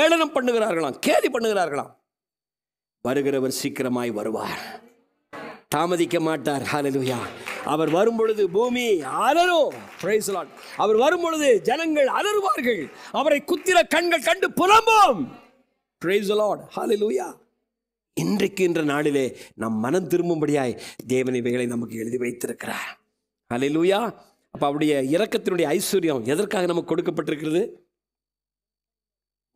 ஏளனம் பண்ணுகிறார்களாம், கேலி பண்ணுகிறார்களாம். வருகிறவர் சீக்கிரமாய் வருவார், தாமதிக்க மாட்டார். ஹல்லேலூயா. அவர் வரும் பொழுது பூமி அலறும். Price the Lord. அவர் வரும் பொழுது ஜனங்கள் அலறுவார்கள், அவரை குத்திர கண்கள் கண்டு புலம்பும். Price the Lord. ஹல்லேலூயா. இன்றைக்கு என்ற நாளிலே நாம் மனம் திரும்பும்படியாய் தேவன் இவைகளை நமக்கு எழுதி வைத்திருக்கிறார். ஹல்லேலூயா. அப்போ அவருடைய இரக்கத்தினுடைய ஐஸ்வர்யம் எதற்காக நமக்கு கொடுக்கப்பட்டிருக்கிறது?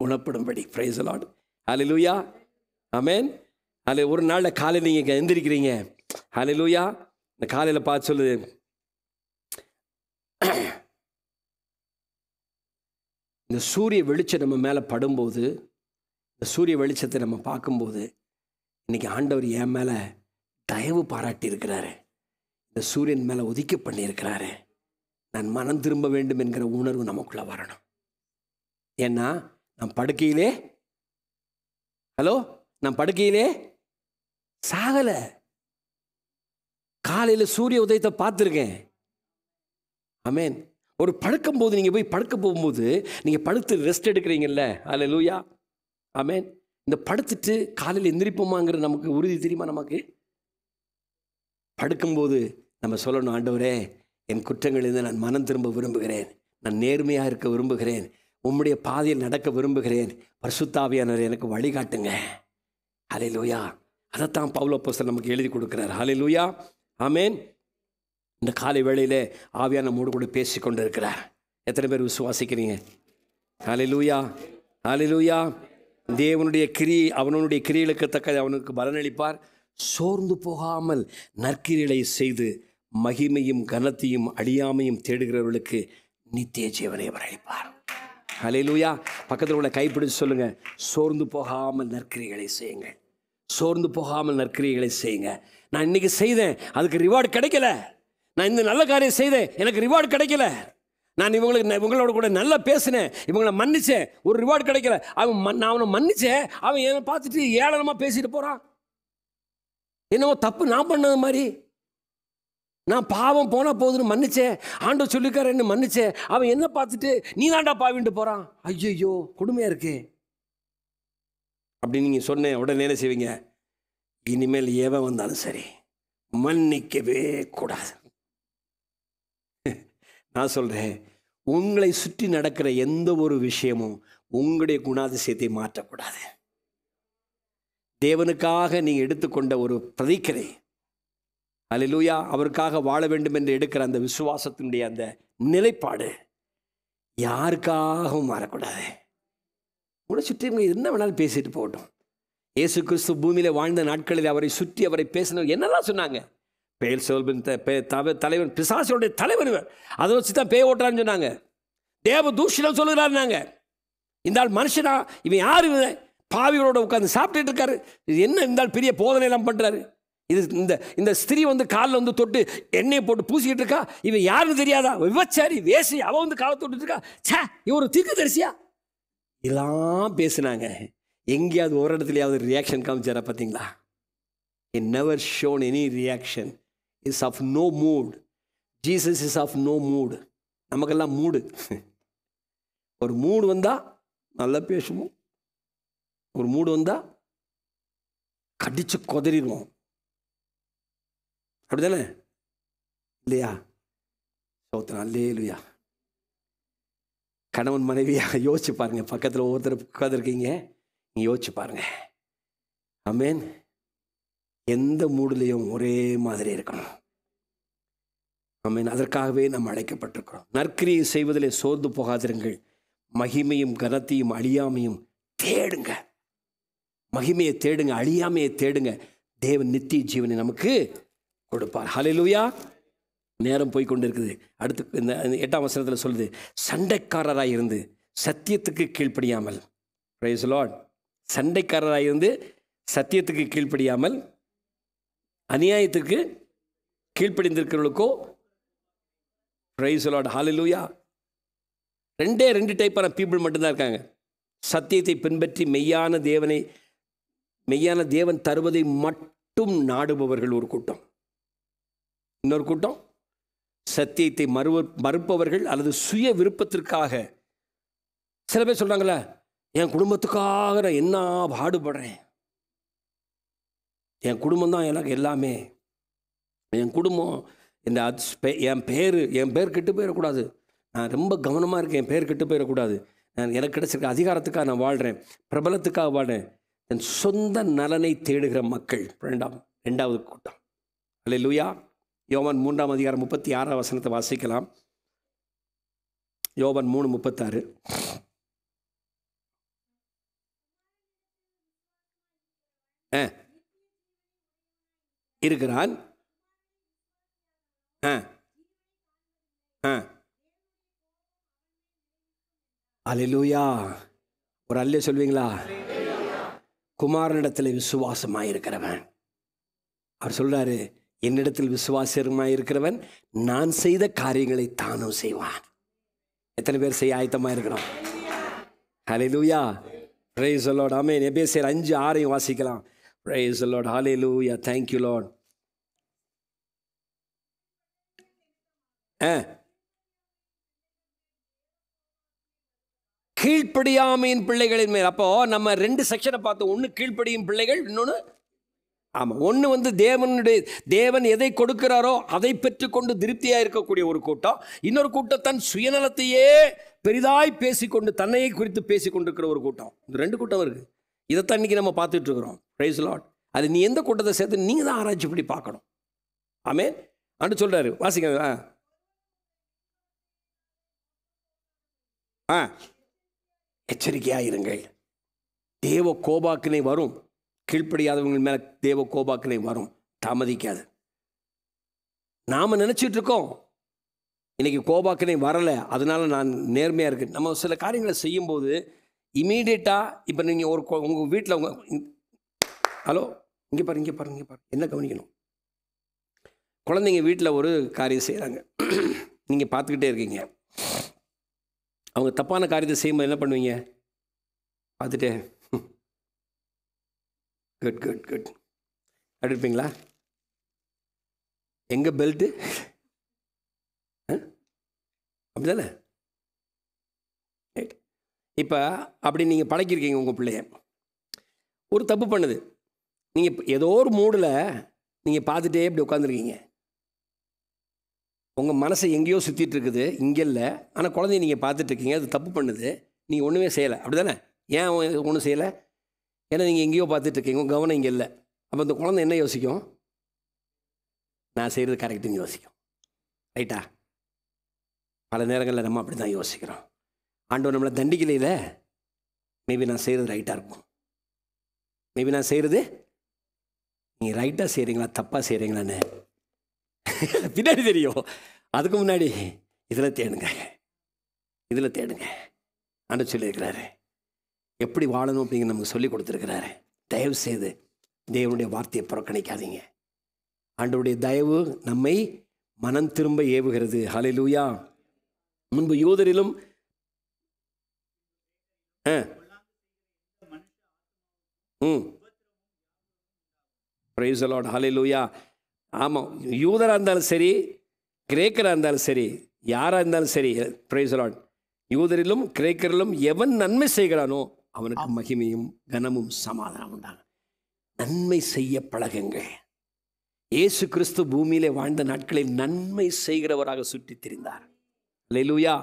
குணப்படும்படி. Praise the Lord. Hallelujah. Amen. அதில் ஒரு நாளில் காலையில் நீங்கள் எந்திரிக்கிறீங்க, ஹல்லேலூயா, இந்த காலையில் பார்த்து சொல்லுது, இந்த சூரிய வெளிச்சம் நம்ம மேலே படும்போது, இந்த சூரிய வெளிச்சத்தை நம்ம பார்க்கும்போது, இன்னைக்கு ஆண்டவர் என் மேலே தயவு பாராட்டி இருக்கிறாரு, இந்த சூரியன் மேலே ஒதுக்க பண்ணியிருக்கிறாரு, நான் மனம் திரும்ப வேண்டும் என்கிற உணர்வு நமக்குள்ளே வரணும். ஏன்னா நான் படுக்கையிலே சாகல, காலையில் சூரிய உதயத்தை பார்த்துருக்கேன். ஆமென். ஒரு படுக்கும் போது நீங்கள் போய் படுக்க போகும்போது நீங்கள் படுத்து ரெஸ்ட் எடுக்கிறீங்கல்ல, ஹல்லேலூயா, ஆமென். இந்த படுத்துட்டு காலையில் எந்திரிப்போமாங்கிற நமக்கு உறுதி தெரியுமா? நமக்கு படுக்கும்போது நம்ம சொல்லணும், ஆண்டவரே என் குற்றங்களிலிருந்து நான் மனம் திரும்ப விரும்புகிறேன், நான் நேர்மையாக இருக்க விரும்புகிறேன், உம்முடைய பாதையில் நடக்க விரும்புகிறேன், பரிசுத்த ஆவியானவரே எனக்கு வழிகாட்டுங்க. ஹல்லேலூயா. அதைத்தான் பவுல் அப்போஸ்தலன் நமக்கு எழுதி கொடுக்கிறார். ஹல்லேலூயா. ஆமென். இந்த காலை வேளையிலே ஆவியானவர் நம்மோடு கூட பேசி கொண்டு இருக்கிறார். எத்தனை பேர் விசுவாசிக்கிறீங்க? ஹல்லேலூயா. ஹல்லேலூயா. தேவனுடைய அவனுடைய கிரியைகளுக்கு தக்க அவனுக்கு பலனளிப்பார். சோர்ந்து போகாமல் நற்கிரிகளை செய்து மகிமையும் கனத்தையும் அழியாமையும் தேடுகிறவர்களுக்கு நித்திய ஜீவனை அவர் அளிப்பார். ஹல்லேலூயா. பக்கத்தில் உள்ள கைப்பிடிச்சு சொல்லுங்க, சோர்ந்து போகாமல் நற்கிரிகளை செய்யுங்கள், சோர்ந்து போகாமல் நற்கிரிகளை செய்யுங்க. நான் இன்னைக்கு செய்தேன், அதுக்கு ரிவார்டு கிடைக்கல, நான் இந்த நல்ல காரியம் செய்தேன், எனக்கு ரிவார்டு கிடைக்கல, நான் இவங்களோட கூட நல்லா பேசினேன், இவங்களை மன்னிச்சேன், ஒரு ரிவார்டு கிடைக்கல, நான் அவனை மன்னிச்சேன், அவன் என்னை பார்த்துட்டு ஏளனமாக பேசிட்டு போகிறான், என்னவோ தப்பு நான் பண்ணது மாதிரி, நான் பாவம் போனால் போதுன்னு மன்னிச்சேன், ஆண்டவர் சொல்லிக்கார என்ன மன்னிச்சேன், அவன் என்ன பார்த்துட்டு நீ தாண்டா பாவின்ட்டு போகிறான். ஐயோ கொடுமையாக இருக்கு அப்படின்னு நீங்கள் சொன்ன உடனே என்ன செய்வீங்க? இனிமேல் எவன் வந்தாலும் சரி மன்னிக்கவே கூடாது. நான் சொல்கிறேன், உங்களை சுற்றி நடக்கிற எந்த ஒரு விஷயமும் உங்களுடைய குணாதிசயத்தை மாற்றக்கூடாது. தேவனுக்காக நீங்கள் எடுத்துக்கொண்ட ஒரு பிரதிக்கரை, ஹல்லேலூயா, அவருக்காக வாழ வேண்டும் என்று எடுக்கிற அந்த விசுவாசத்தினுடைய அந்த நிலைப்பாடு யாருக்காகவும் மாறக்கூடாது. உங்களை சுற்றி என்ன வேணாலும் பேசிட்டு போகட்டும். இயேசு கிறிஸ்து பூமியில் வாழ்ந்த நாட்களில் அவரை சுற்றி அவரை பேசினவர் என்னெல்லாம் சொன்னாங்க? பேல் சோல்பின் தலைவன், பிசாசுடைய தலைவன், அதை வச்சு தான் பேய் ஓட்டுறான்னு சொன்னாங்க. தேவ தூஷணம் சொல்லுகிறாருனாங்க. இந்த ஆள் மனுஷனா, இவன் யார், இவன் பாவிகளோட உட்காந்து சாப்பிட்டுட்டு இருக்காரு, இது என்ன இந்த ஆள் பெரிய போதனை எல்லாம் பண்ணுறாரு. இது இந்த இந்த ஸ்திரீ வந்து காலில் வந்து தொட்டு எண்ணெயை போட்டு பூசிக்கிட்டு இருக்கா. இவன் யாருன்னு தெரியாதா, விபச்சாரி வேசி, அவன் வந்து காலை தொட்டு இருக்கா. சே, இவன் ஒரு தீர்க்கதரிசியா? எல்லாம் பேசுனாங்க. எங்கேயாவது ஒரு இடத்துலையாவது ரியாக்ஷன் காமிச்சாரா பார்த்தீங்களா? He never shown any reaction. Is of no mood. Jesus is of no mood. நமக்கெல்லாம் மூடு. ஒரு மூடு வந்தால் நல்லா பேசுவோம், ஒரு மூடு வந்தால் கடிச்சு கொதறிடுவோம். அப்படிதானே இல்லையா? சோத்திரம், அல்லேலூயா. கணவன் மனைவியா யோசிச்சு பாருங்க. பக்கத்தில் ஒவ்வொருத்தர் உட்காந்துருக்கீங்க, நீங்கள் யோசிச்சு பாருங்க. ஆமென். எந்த மூடுலையும் ஒரே மாதிரி இருக்கணும். ஆமென். அதற்காகவே நாம் அழைக்கப்பட்டிருக்கிறோம். நற்கிரியை செய்வதிலே சோர்ந்து போகாதிருங்கள். மகிமையும் கனத்தையும் அழியாமையும் தேடுங்க. மகிமையை தேடுங்க, அழியாமையை தேடுங்க. தேவன் நித்திய ஜீவனை நமக்கு கொடுப்பார். ஹல்லேலூயா. நேரம் போய் கொண்டு இருக்குது. அடுத்து இந்த 8ஆம் வசனத்தில் சொல்லுது, சண்டைக்காரராக இருந்து சத்தியத்துக்கு கீழ்ப்படியாமல். Price the Lord. சண்டைக்காரராக இருந்து சத்தியத்துக்கு கீழ்ப்படியாமல் அநியாயத்துக்கு கீழ்ப்படிந்திருக்கிறவர்களுக்கோ. Price the Lord. ஹல்லேலூயா. ரெண்டு டைப்பான பீப்புள் மட்டும்தான் இருக்காங்க. சத்தியத்தை பின்பற்றி மெய்யான தேவன் தருவதை மட்டும் நாடுபவர்கள் ஒரு கூட்டம். இன்னொரு கூட்டம் சத்தியத்தை மறுப்பவர்கள் அல்லது சுய விருப்பத்திற்காக. சில பேர் சொல்றாங்களே, என் குடும்பத்துக்காக நான் என்ன பாடுபடுறேன், என் குடும்பம் தான் எனக்கு எல்லாமே, என் குடும்பம் என் பேர் கெட்டு போயிடக்கூடாது, நான் ரொம்ப கவனமாக இருக்கேன், என் பேர் கெட்டு போயிடக்கூடாது, எனக்கு கிடைச்சிருக்க அதிகாரத்துக்காக நான் வாழ்கிறேன், பிரபலத்துக்காக வாழ்கிறேன். என் சொந்த நலனை தேடுகிற மக்கள் ரெண்டாவது கூட்டம். அல்லேலூயா. யோவான் 3ஆம் அதிகாரம் 36ஆம் வசனத்தை வாசிக்கலாம். யோவான் 3:36. இருக்கிறான். அல்லேலூயா. ஒரு அல்லே சொல்வீங்களா? குமாரனிடத்தில் விசுவாசமாயிருக்கிறவன், அவர் சொல்றாரு, என்னிடத்தில் விசுவாசமாயிருக்கிறவன் நான் செய்த காரியங்களை தானும் செய்வான். எத்தனை பேர் செய்ய ஆயத்தமாக இருக்கிறோம்? Hallelujah. Praise the Lord. Amen. எபேசியர் 5:6 வாசிக்கலாம். Praise the Lord. Hallelujah. Thank you Lord. கீழ்ப்படியாமையின் பிள்ளைகளின் மேல். அப்போ நம்ம 2 செக்ஷனை பார்த்தோம். ஒன்று கீழ்ப்படியும் பிள்ளைகள், இன்னொன்று ஆமாம், ஒன்று வந்து தேவன் எதை கொடுக்கிறாரோ அதை பெற்றுக்கொண்டு திருப்தியாக இருக்கக்கூடிய ஒரு கூட்டம். இன்னொரு கூட்டம் தன் சுயநலத்தையே பெரிதாய் பேசிக்கொண்டு தன்னையை குறித்து பேசிக்கொண்டிருக்கிற ஒரு கூட்டம். இந்த 2 கூட்டம் இருக்குது. இதைத்தான் இன்னைக்கு நம்ம பார்த்துட்டு இருக்கிறோம். Price the Lord. அது நீ எந்த கூட்டத்தை சேர்த்து நீங்கள் தான் ஆராய்ச்சி இப்படி பார்க்கணும். ஆமென். ஆண்டு சொல்கிறாரு, வாசிக்க. எச்சரிக்கையாயிருங்கள், தேவ கோபாக்கினை வரும். கீழ்ப்படியாதவங்க மேலே தேவ கோபாக்கினை வரும், தாமதிக்காது. நாம் நினச்சிட்டு இருக்கோம் இன்னைக்கு கோபாக்கினை வரலை, அதனால நான் நேர்மையாக இருக்கு. நம்ம சில காரியங்களை செய்யும்போது இமீடியட்டாக, இப்போ நீங்கள் உங்கள் வீட்டில் ஹலோ இங்கே பாருங்க, என்ன கவனிக்கணும். குழந்தைங்க வீட்டில் ஒரு காரியம் செய்கிறாங்க, நீங்கள் பார்த்துக்கிட்டே இருக்கீங்க. அவங்க தப்பான காரியத்தை செய்யும்போது என்ன பண்ணுவீங்க? பார்த்துட்டே குட் அப்படி இருப்பீங்களா? எங்கே பெல்ட்டு? அப்படி தானே? இப்போ அப்படி நீங்கள் பழக்கிருக்கீங்க உங்கள் பிள்ளைய. ஒரு தப்பு பண்ணுது, நீங்கள் ஏதோ ஒரு மூடில் நீங்கள் பார்த்துட்டே இப்படி உட்காந்துருக்கீங்க. உங்கள் மனசை எங்கேயோ சுற்றிட்டு இருக்குது, இங்கே இல்லை. ஆனால் குழந்தைய நீங்கள் பார்த்துட்ருக்கீங்க, அது தப்பு பண்ணுது, நீங்கள் ஒன்றுமே செய்யலை. அப்படி தானே? ஏன் ஒன்றும் செய்யலை? ஏன்னா நீங்கள் எங்கேயோ பார்த்துட்ருக்கீங்க, உங்கள் கவனம் இங்கே இல்லை. அப்போ அந்த குழந்தை என்ன யோசிக்கும்? நான் செய்கிறது கரெக்டுன்னு யோசிக்கும். ரைட்டா? பல நேரங்களில் நம்ம அப்படி தான் யோசிக்கிறோம். ஆண்டவர் நம்மளை தண்டிக்கலையில், மேபி நான் செய்கிறது ரைட்டாக இருக்கும், மேபி நான் செய்கிறது நீங்கள் ரைட்டாக செய்கிறீங்களா தப்பாக செய்கிறீங்களான்னு பின்னாடி தெரியும். அதுக்கு முன்னாடி இதில் தேடுங்க ஆண்டு சொல்லியிருக்கிறாரு. எப்படி வாழணும் அப்படிங்கிற நமக்கு சொல்லி கொடுத்துருக்கிறாரு. தயவு செய்து தேவனுடைய வார்த்தையை புறக்கணிக்காதீங்க. ஆண்டவருடைய தயவு நம்மை மனம் திரும்ப ஏவுகிறது. ஹல்லேலூயா. முன்பு யூதரிலும் பிரைஸ் தி லார்ட். ஹல்லேலூயா. ஆமாம், யூதராக இருந்தாலும் சரி, கிரேக்கராக இருந்தாலும் சரி, யாராக இருந்தாலும் சரி, பிரைஸ் தி லார்ட், யூதரிலும் கிரேக்கரிலும் எவன் நன்மை செய்கிறானோ அவனுக்கு மகிமையும் கனமும் சமாதானம் உண்டாங்க. நன்மை செய்ய பழகுங்கள். இயேசு கிறிஸ்து பூமியிலே வாழ்ந்த நாட்களில் நன்மை செய்கிறவராக சுற்றி திரிந்தார். அல்லேலூயா.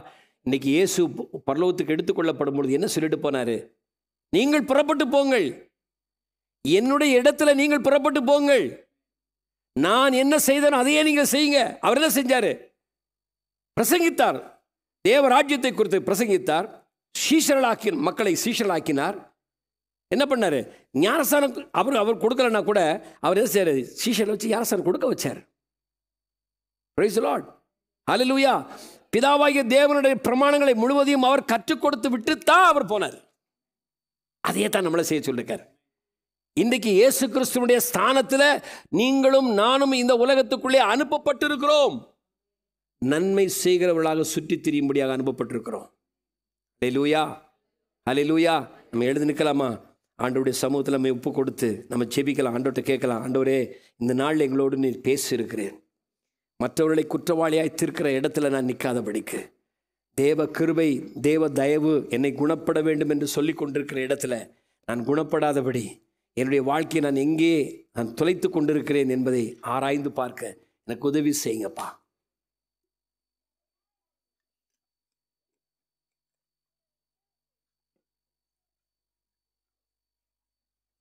இன்னைக்கு இயேசு பரலோகத்துக்கு எடுத்துக்கொள்ளப்படும் பொழுது என்ன சொல்லிட்டு போனாரு? நீங்கள் புறப்பட்டு போங்கள், என்னுடைய இடத்துல நீங்கள் புறப்பட்டு போங்கள், நான் என்ன செய்தேனோ அதையே நீங்கள் செய்யுங்க. அவர் என்ன செஞ்சாரு? பிரசங்கித்தார். தேவ ராஜ்யத்தை குறித்து பிரசங்கித்தார். மக்களை சீஷர்களாக்கினார். என்ன பண்ணாரு? ஞானஸ்தானம் அவர் கொடுக்கலன்னா கூட அவர் என்ன செய்யறாரு? சீஷர்களை வச்சு ஞானஸ்தானம் கொடுக்க வச்சார். Praise the Lord. ஹல்லேலூயா. பிதாவாகிய தேவனுடைய பிரமாணங்களை முழுவதையும் அவர் கற்றுக் கொடுத்து விட்டு தான் அவர் போனார். அதையே தான் நம்மளை செய்ய சொல்லிருக்கார். இன்றைக்கு இயேசு கிறிஸ்துவனுடைய ஸ்தானத்தில் நீங்களும் நானும் இந்த உலகத்துக்குள்ளே அனுப்பப்பட்டிருக்கிறோம். நன்மை செய்கிறவர்களாக சுற்றி திரியும்படியாக அனுப்பப்பட்டிருக்கிறோம். ஹல்லேலூயா. ஹல்லேலூயா. நம்ம எழுந்து நிற்கலாமா? ஆண்டவருடைய சமூகத்தில் நம்ம ஒப்பு கொடுத்து நம்ம செபிக்கலாம். ஆண்டவர்கிட்ட கேட்கலாம், ஆண்டவரே இந்த நாள் எங்களோடு நீ பேசியிருக்கிறேன். மற்றவர்களை குற்றவாளியாய் தீர்க்கிற இடத்துல நான் நிற்காதபடிக்கு, தேவ கிருபை தேவ தயவு என்னை குணப்பட வேண்டும் என்று சொல்லி கொண்டிருக்கிற இடத்துல நான் குணப்படாதபடி என்னுடைய வாழ்க்கையை நான் எங்கே நான் தொலைத்து கொண்டிருக்கிறேன் என்பதை ஆராய்ந்து பார்க்க எனக்கு உதவி செய்யுங்கப்பா.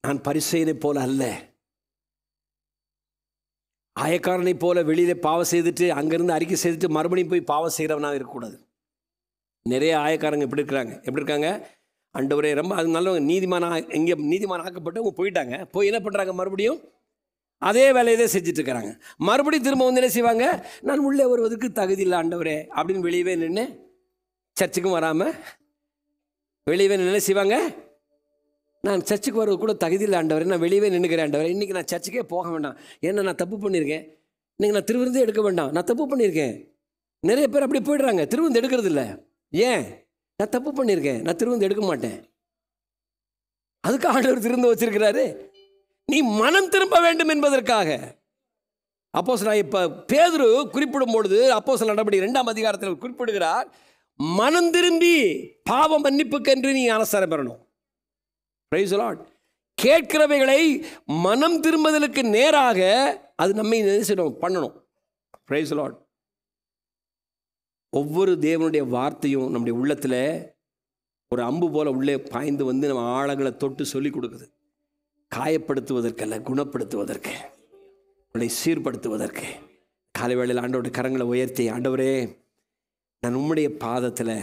நான் பரிசேயனை போல அல்ல, ஆயக்காரனை போல வெளியில பாவம் செய்துட்டு அங்கிருந்து அறிக்கை செய்துட்டு மறுபடியும் போய் பாவம் செய்கிறவனாக இருக்கக்கூடாது. நிறைய ஆயக்காரங்க எப்படி இருக்காங்க? ஆண்டவரே ரொம்ப அது நல்லவங்க, இங்கே நீதிமான ஆக்கப்பட்டவங்க போயிட்டாங்க. போய் என்ன பண்ணுறாங்க? மறுபடியும் அதே வேலையை செஞ்சுட்டு இருக்கிறாங்க. மறுபடியும் திரும்ப வந்து என்ன செய்வாங்க? நான் உள்ளே வருவதற்கு தகுதி இல்லை ஆண்டவரே அப்படின்னு வெளியவே நின்று, சர்ச்சுக்கும் வராமல் வெளியவே நின்று செய்வாங்க. நான் சர்ச்சுக்கு வர்றது கூட தகுதி இல்லை ஆண்டவரே, நான் வெளியவே நின்றுக்கிறேன் ஆண்டவரே, இன்றைக்கி நான் சர்ச்சுக்கே போக வேண்டாம், ஏன்னா நான் தப்பு பண்ணியிருக்கேன், இன்றைக்கி நான் திருவிருந்தே எடுக்க வேண்டாம், நான் தப்பு பண்ணியிருக்கேன். நிறைய பேர் அப்படி போய்ட்றாங்க, திருவிருந்து எடுக்கிறது இல்லை. ஏன்? நான் தப்பு பண்ணியிருக்கேன், நான் திருவிருந்து எடுக்க மாட்டேன். அதுக்கு ஆண்டவர் திரும்ப வச்சிருக்கிறாரு, நீ மனம் திரும்ப வேண்டும் என்பதற்காக. அப்போஸ்தலனாகிய இப்போ பேதுரு குறிப்பிடும் பொழுது அப்போஸ்தலர் நடபடி 2ஆம் அதிகாரத்தில் குறிப்பிடுகிறார், மனம் திரும்பி பாவ மன்னிப்புக்கென்று நீ ஞானஸ்நானம் பெறணும். Price the Lord. கேட்கிறவைகளை மனம் திரும்புதலுக்கு நேராக அது நம்மை பண்ணணும். Price the Lord. ஒவ்வொரு தேவனுடைய வார்த்தையும் நம்முடைய உள்ளத்தில் ஒரு அம்பு போல உள்ளே பாய்ந்து வந்து நம்ம ஆழங்களை தொட்டு சொல்லி கொடுக்குது. காயப்படுத்துவதற்கல்ல, குணப்படுத்துவதற்கு, உங்களை சீர்படுத்துவதற்கு. காலை வேளையில் ஆண்டவருடைய கரங்களை உயர்த்தி, ஆண்டவரே நான் உம்முடைய பாதத்தில்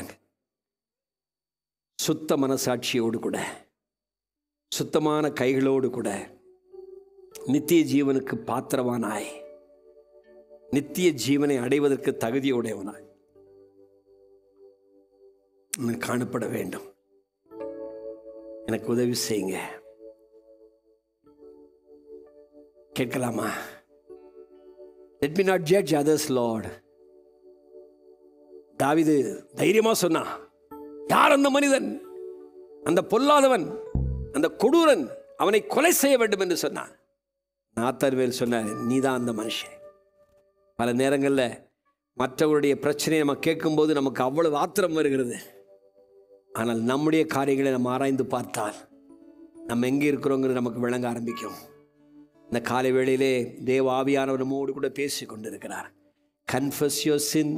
சுத்த மனசாட்சியோடு கூட, சுத்தமான கைகளோடு கூட, நித்திய ஜீவனுக்கு பாத்திரவானாய், நித்திய ஜீவனை அடைவதற்கு தகுதியுடையவனாய் காணப்பட வேண்டும். எனக்கு உதவி செய்யுங்க. கேட்கலாமா? Let me not judge others, Lord. தாவீது தைரியமா சொன்னா, யார் அந்த மனிதன், அந்த பொல்லாதவன், அந்த கொடூரன், அவனை கொலை செய்ய வேண்டும் என்று சொன்னான். நாத்தான்வேல் சொன்னார், நீதான் அந்த மனுஷன். பல நேரங்களில் மற்றவருடைய பிரச்சனையை நம்ம கேட்கும்போது நமக்கு அவ்வளவு ஆத்திரம் வருகிறது. ஆனால் நம்முடைய காரியங்களை நம்ம ஆராய்ந்து பார்த்தால் நம்ம எங்கே இருக்கிறோங்கிறது நமக்கு விளங்க ஆரம்பிக்கும். இந்த காலை வேளையிலே தேவ ஆவியானவர் நம்மோடு கூட பேசி கொண்டிருக்கிறார். Confess your sin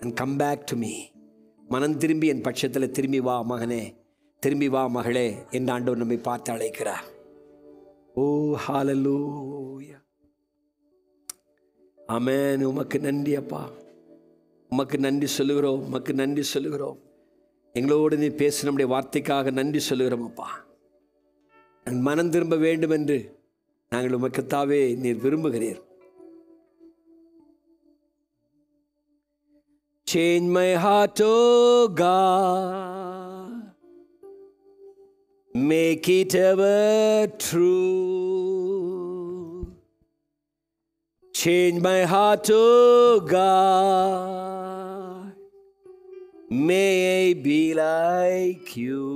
and come back to me. மனம் திரும்பி என் பட்சத்தில் திரும்பி வா மகனே, திரும்பி வா மகளே என்று ஆண்டவர் நம்மை பார்த்து அழைக்கிறார். ஓ ஹல்லேலூயா, ஆமென். உமக்கு நன்றி அப்பா, உமக்கு நன்றி சொல்லுகிறோம், உமக்கு நன்றி சொல்லுகிறோம். எங்களோடு நீ பேச நம்முடைய வார்த்தைக்காக நன்றி சொல்லுகிறோம் அப்பா. நான் மனம் திரும்ப வேண்டும் என்று நாங்கள் உமக்குத்தாவே நீர் விரும்புகிறீர். Change my heart, oh God, make it ever true. Change my heart, oh God. May I be like you.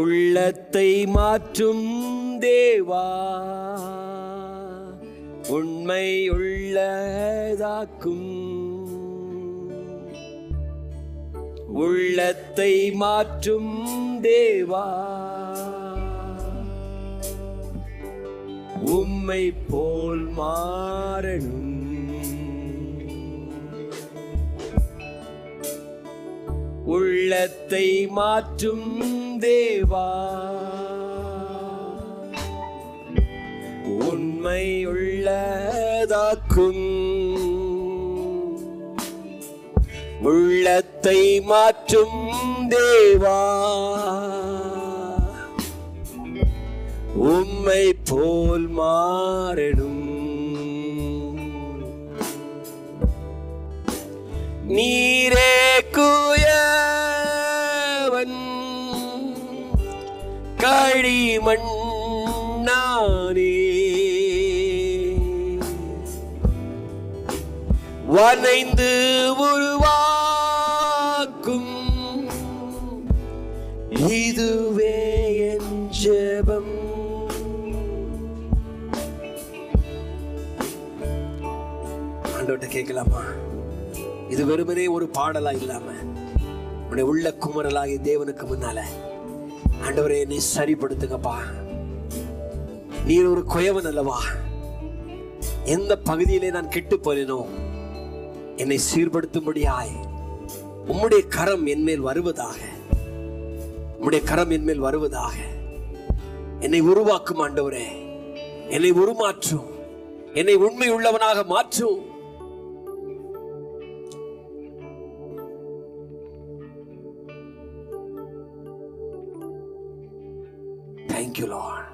உள்ளத்தை மாற்றும் தேவா, உண்மை உள்ளதாக்கும். உள்ளத்தை மாற்றும் தேவா, உம்மை போல் மாறணும். உள்ளத்தை மாற்றும் தேவா, உண்மை உள்ளதாக்கும். உள்ளத்தை மாற்றும் தேவா, உம்மை போல் மாறணும். நீரே குயவன், களிமண் நானே. வனைந்து உருவாக்கும் இதுவே என் ஜெபம். ஆண்டவர்கிட்ட கேட்கலாமா? இது வெறுமனே ஒரு பாடலா இல்லாம உன்னுடைய உள்ள குமரலாகி தேவனுக்கு முன்னால, ஆண்டவரே என்னை சரிப்படுத்துங்கப்பா. நீர் ஒரு குயவன் அல்லவா? எந்த பகுதியிலே நான் கெட்டு போனேனோ என்னை சீர்படுத்தும்படியாய் உம்முடைய கரம் என்மேல் வருவதாக. உம்முடைய கரம் என்மேல் வருவதாக. என்னை உருவாக்கும் ஆண்டவரே, என்னை உருமாற்றும், என்னை உண்மை உள்ளவனாக மாற்றும். Thank you, Lord.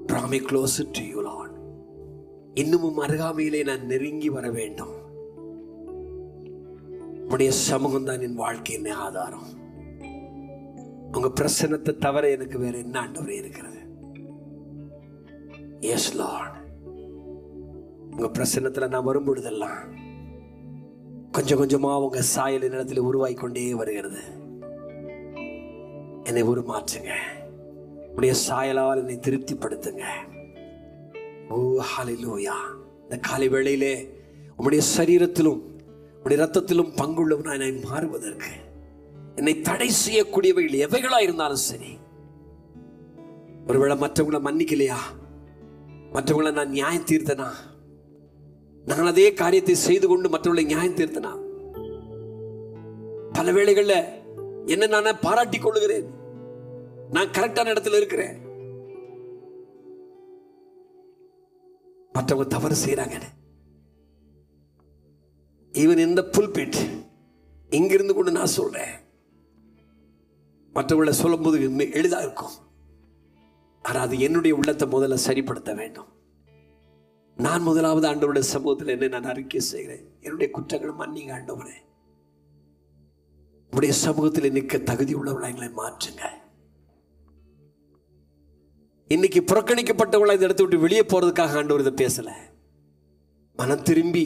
Draw me closer to you, Lord. இன்னும் அருகாமையிலே நான் நெருங்கி வர வேண்டும். உடைய சமூகம் தான் என் வாழ்க்கையின் ஆதாரம். உங்க பிரசன்னத்தை தவிர எனக்கு வேற என்ன ஆண்டவரே இருக்கிறது? Yes Lord. உங்க பிரசன்னத்துல நான் வரும்பொழுதெல்லாம் கொஞ்சம் கொஞ்சமா உங்க சாயல் நிலத்தில் உருவாய் கொண்டே வருகிறது. என்னை உருமாற்றுங்க. உடைய சாயலால் என்னை திருப்திப்படுத்துங்க. ஓ ஹல்லேலூயா. இந்த காலை வேளையிலே உம்முடைய சரீரத்திலும் உம்முடைய ரத்தத்திலும் பங்குள்ளவனாய் நான் மாறுவதற்கு என்னை தடை செய்யக்கூடியவைகள் எவைகளா இருந்தாலும் சரி, ஒருவேளை மற்றவங்களை மன்னிக்கலையா, மற்றவங்களை நான் நியாயம் தீர்த்தனா, நான் அதே காரியத்தை செய்து கொண்டு மற்றவர்களை நியாயம் தீர்த்தனா, பல வேளைகள்ல என்ன நானே பாராட்டி கொள்ளுகிறேன், நான் கரெக்டான இடத்துல இருக்கிறேன், மற்றவங்க தவறு செய்யறாங்க. ஈவன் இந்த புல்பிட் இங்கிருந்து கொண்டு நான் சொல்றேன், மற்றவங்களை சொல்லும் போது எளிதா இருக்கும். ஆனால் அது என்னுடைய உள்ளத்தை முதல்ல சரிப்படுத்த வேண்டும். நான் முதலாவது ஆண்டவருடைய சமூகத்தில் என்ன நான் அறிக்கை செய்கிறேன், என்னுடைய குற்றங்கள் மன்னிங்க ஆண்டவரே, உடைய சமூகத்தில் நிற்க தகுதி உள்ளவர்களை மாற்றுங்க. இன்னைக்கு புறக்கணிக்கப்பட்டவங்களை இந்த இடத்தை விட்டு வெளியே போறதுக்காக ஆண்டவர் இதை பேசல. மனம் திரும்பி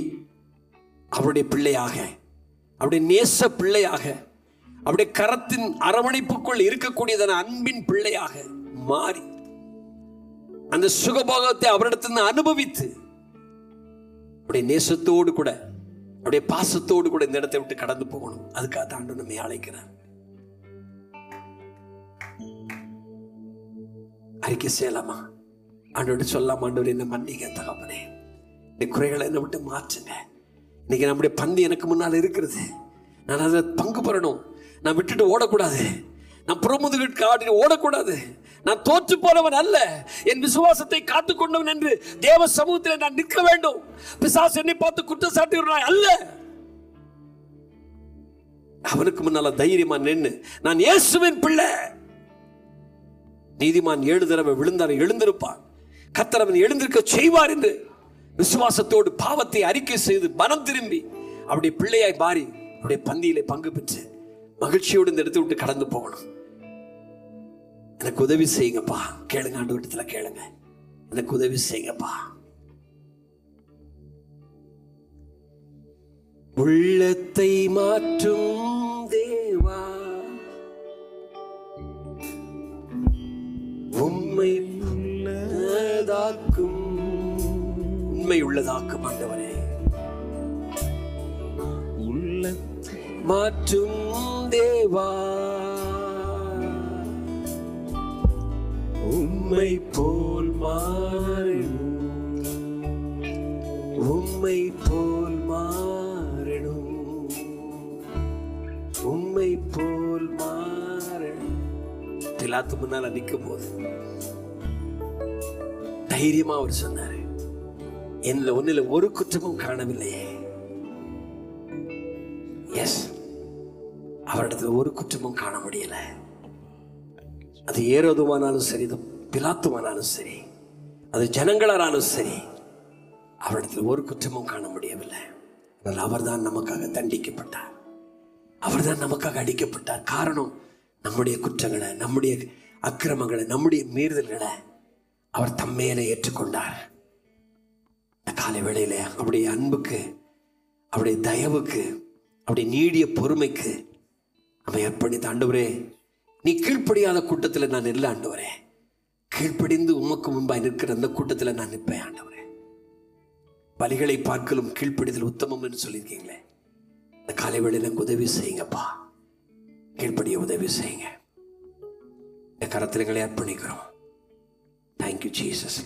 அவருடைய பிள்ளையாக, அவருடைய நேச பிள்ளையாக, அவருடைய கரத்தின் அரவணைப்புக்குள் இருக்கக்கூடியதான அன்பின் பிள்ளையாக மாறி அந்த சுகபோகத்தை அவரிடத்திலிருந்து அனுபவித்து அவருடைய நேசத்தோடு கூட அவருடைய பாசத்தோடு கூட இந்த இடத்தை விட்டு கடந்து போகணும். அதுக்காக தான் ஆண்டவர் நம்மை அழைக்கிறார். அறிக்கை செய்யலாமா? ஆண்டவர்கிட்ட சொல்லலாமா? ஆண்டவர் என்ன மன்னிங்க தகப்பனே, இந்த குறைகளை என்ன விட்டு மாற்றுங்க. இன்னைக்கு நம்முடைய பந்து எனக்கு முன்னால் இருக்கிறது, நான் அதை பங்கு பெறணும். நான் விட்டுட்டு ஓடக்கூடாது, நான் புறமுதுகிட்டு ஆடி ஓடக்கூடாது. நான் தோற்று போனவன் அல்ல, என் விசுவாசத்தை காத்துக் கொண்டவன் என்று தேவ சமூகத்தில் நான் நிற்க வேண்டும். பிசாசு என்னை பார்த்து குற்றம் சாட்டுகிறான் அல்ல, அவனுக்கு முன்னால தைரியமா நின்று நான் இயேசுவின் பிள்ளை. நீதிமான் 7 தடவை விழுந்தார் எழுந்திருப்பான், கர்த்தர் அவன் எழுந்திருக்க செய்வார் என்று விசுவாசத்தோடு பாவத்தை அறிக்கை செய்து மனம் திரும்பி அவருடைய பிள்ளையாய் மாறி அவருடைய பந்தியிலே பங்கு பெற்று மகிழ்ச்சியோடு இந்த இடத்தை விட்டு கடந்து போகணும். எனக்கு உதவி செய்யுங்கப்பா. கேளுங்க, ஆண்டவரிடத்துல கேளுங்க. எனக்கு உதவி செய்யுங்கப்பா. உள்ளத்தை மாற்றும் தேவா, உண்மை உள்ளதாக்கும், உண்மை உள்ளதாக்கும் ஆண்டவரே. உள்ளத்தை மாற்றும் தேவா, உம்மை போல் மாறணும், உம்மை போல் மாறணும், உம்மை போல் மாறணும். பிலாத்து முன்னால நிற்கும் போது தைரியமா அவர் சொன்னாரு, என்னல ஒன்னில ஒரு குற்றமும் காணவில்லையே. எஸ், அவரிடத்துல ஒரு குற்றமும் காண முடியல. அது ஏரோதுவானாலும் சரி, அது பிலாத்துவானாலும் சரி, அது ஜனங்களானாலும் சரி, அவரிடத்தில் ஒரு குற்றமும் காண முடியவில்லை. ஆனால் அவர்தான் நமக்காக தண்டிக்கப்பட்டார், அவர்தான் நமக்காக அடிக்கப்பட்டார். காரணம், நம்முடைய குற்றங்களை, நம்முடைய அக்கிரமங்களை, நம்முடைய மீறுதல்களை அவர் தம்மேலே ஏற்றுக்கொண்டார். காலை வேளையில அவருடைய அன்புக்கு, அவருடைய தயவுக்கு, அவருடைய நீடிய பொறுமைக்கு நம்ம அர்ப்பணித்த ஆண்டவரே, நீ கீழ்ப்படியாத கூட்டத்தில் நான் இல்லை ஆண்டவரே, கீழ்ப்படிந்து உமக்கு முன்பாய் நிற்கிற அந்த கூட்டத்தில் நான் நிற்பேன் ஆண்டவரே. பலிகளை பார்க்கலும் கீழ்ப்படிதல் உத்தமம் என்று சொல்லியிருக்கீங்களே, இந்த காலை வேளையில எனக்கு உதவி செய்யுங்கப்பா, கீழ்ப்படிய உதவி செய்யுங்க. இந்த கரத்திலங்களை அர்ப்பணிக்கிறோம். Thank you Jesus.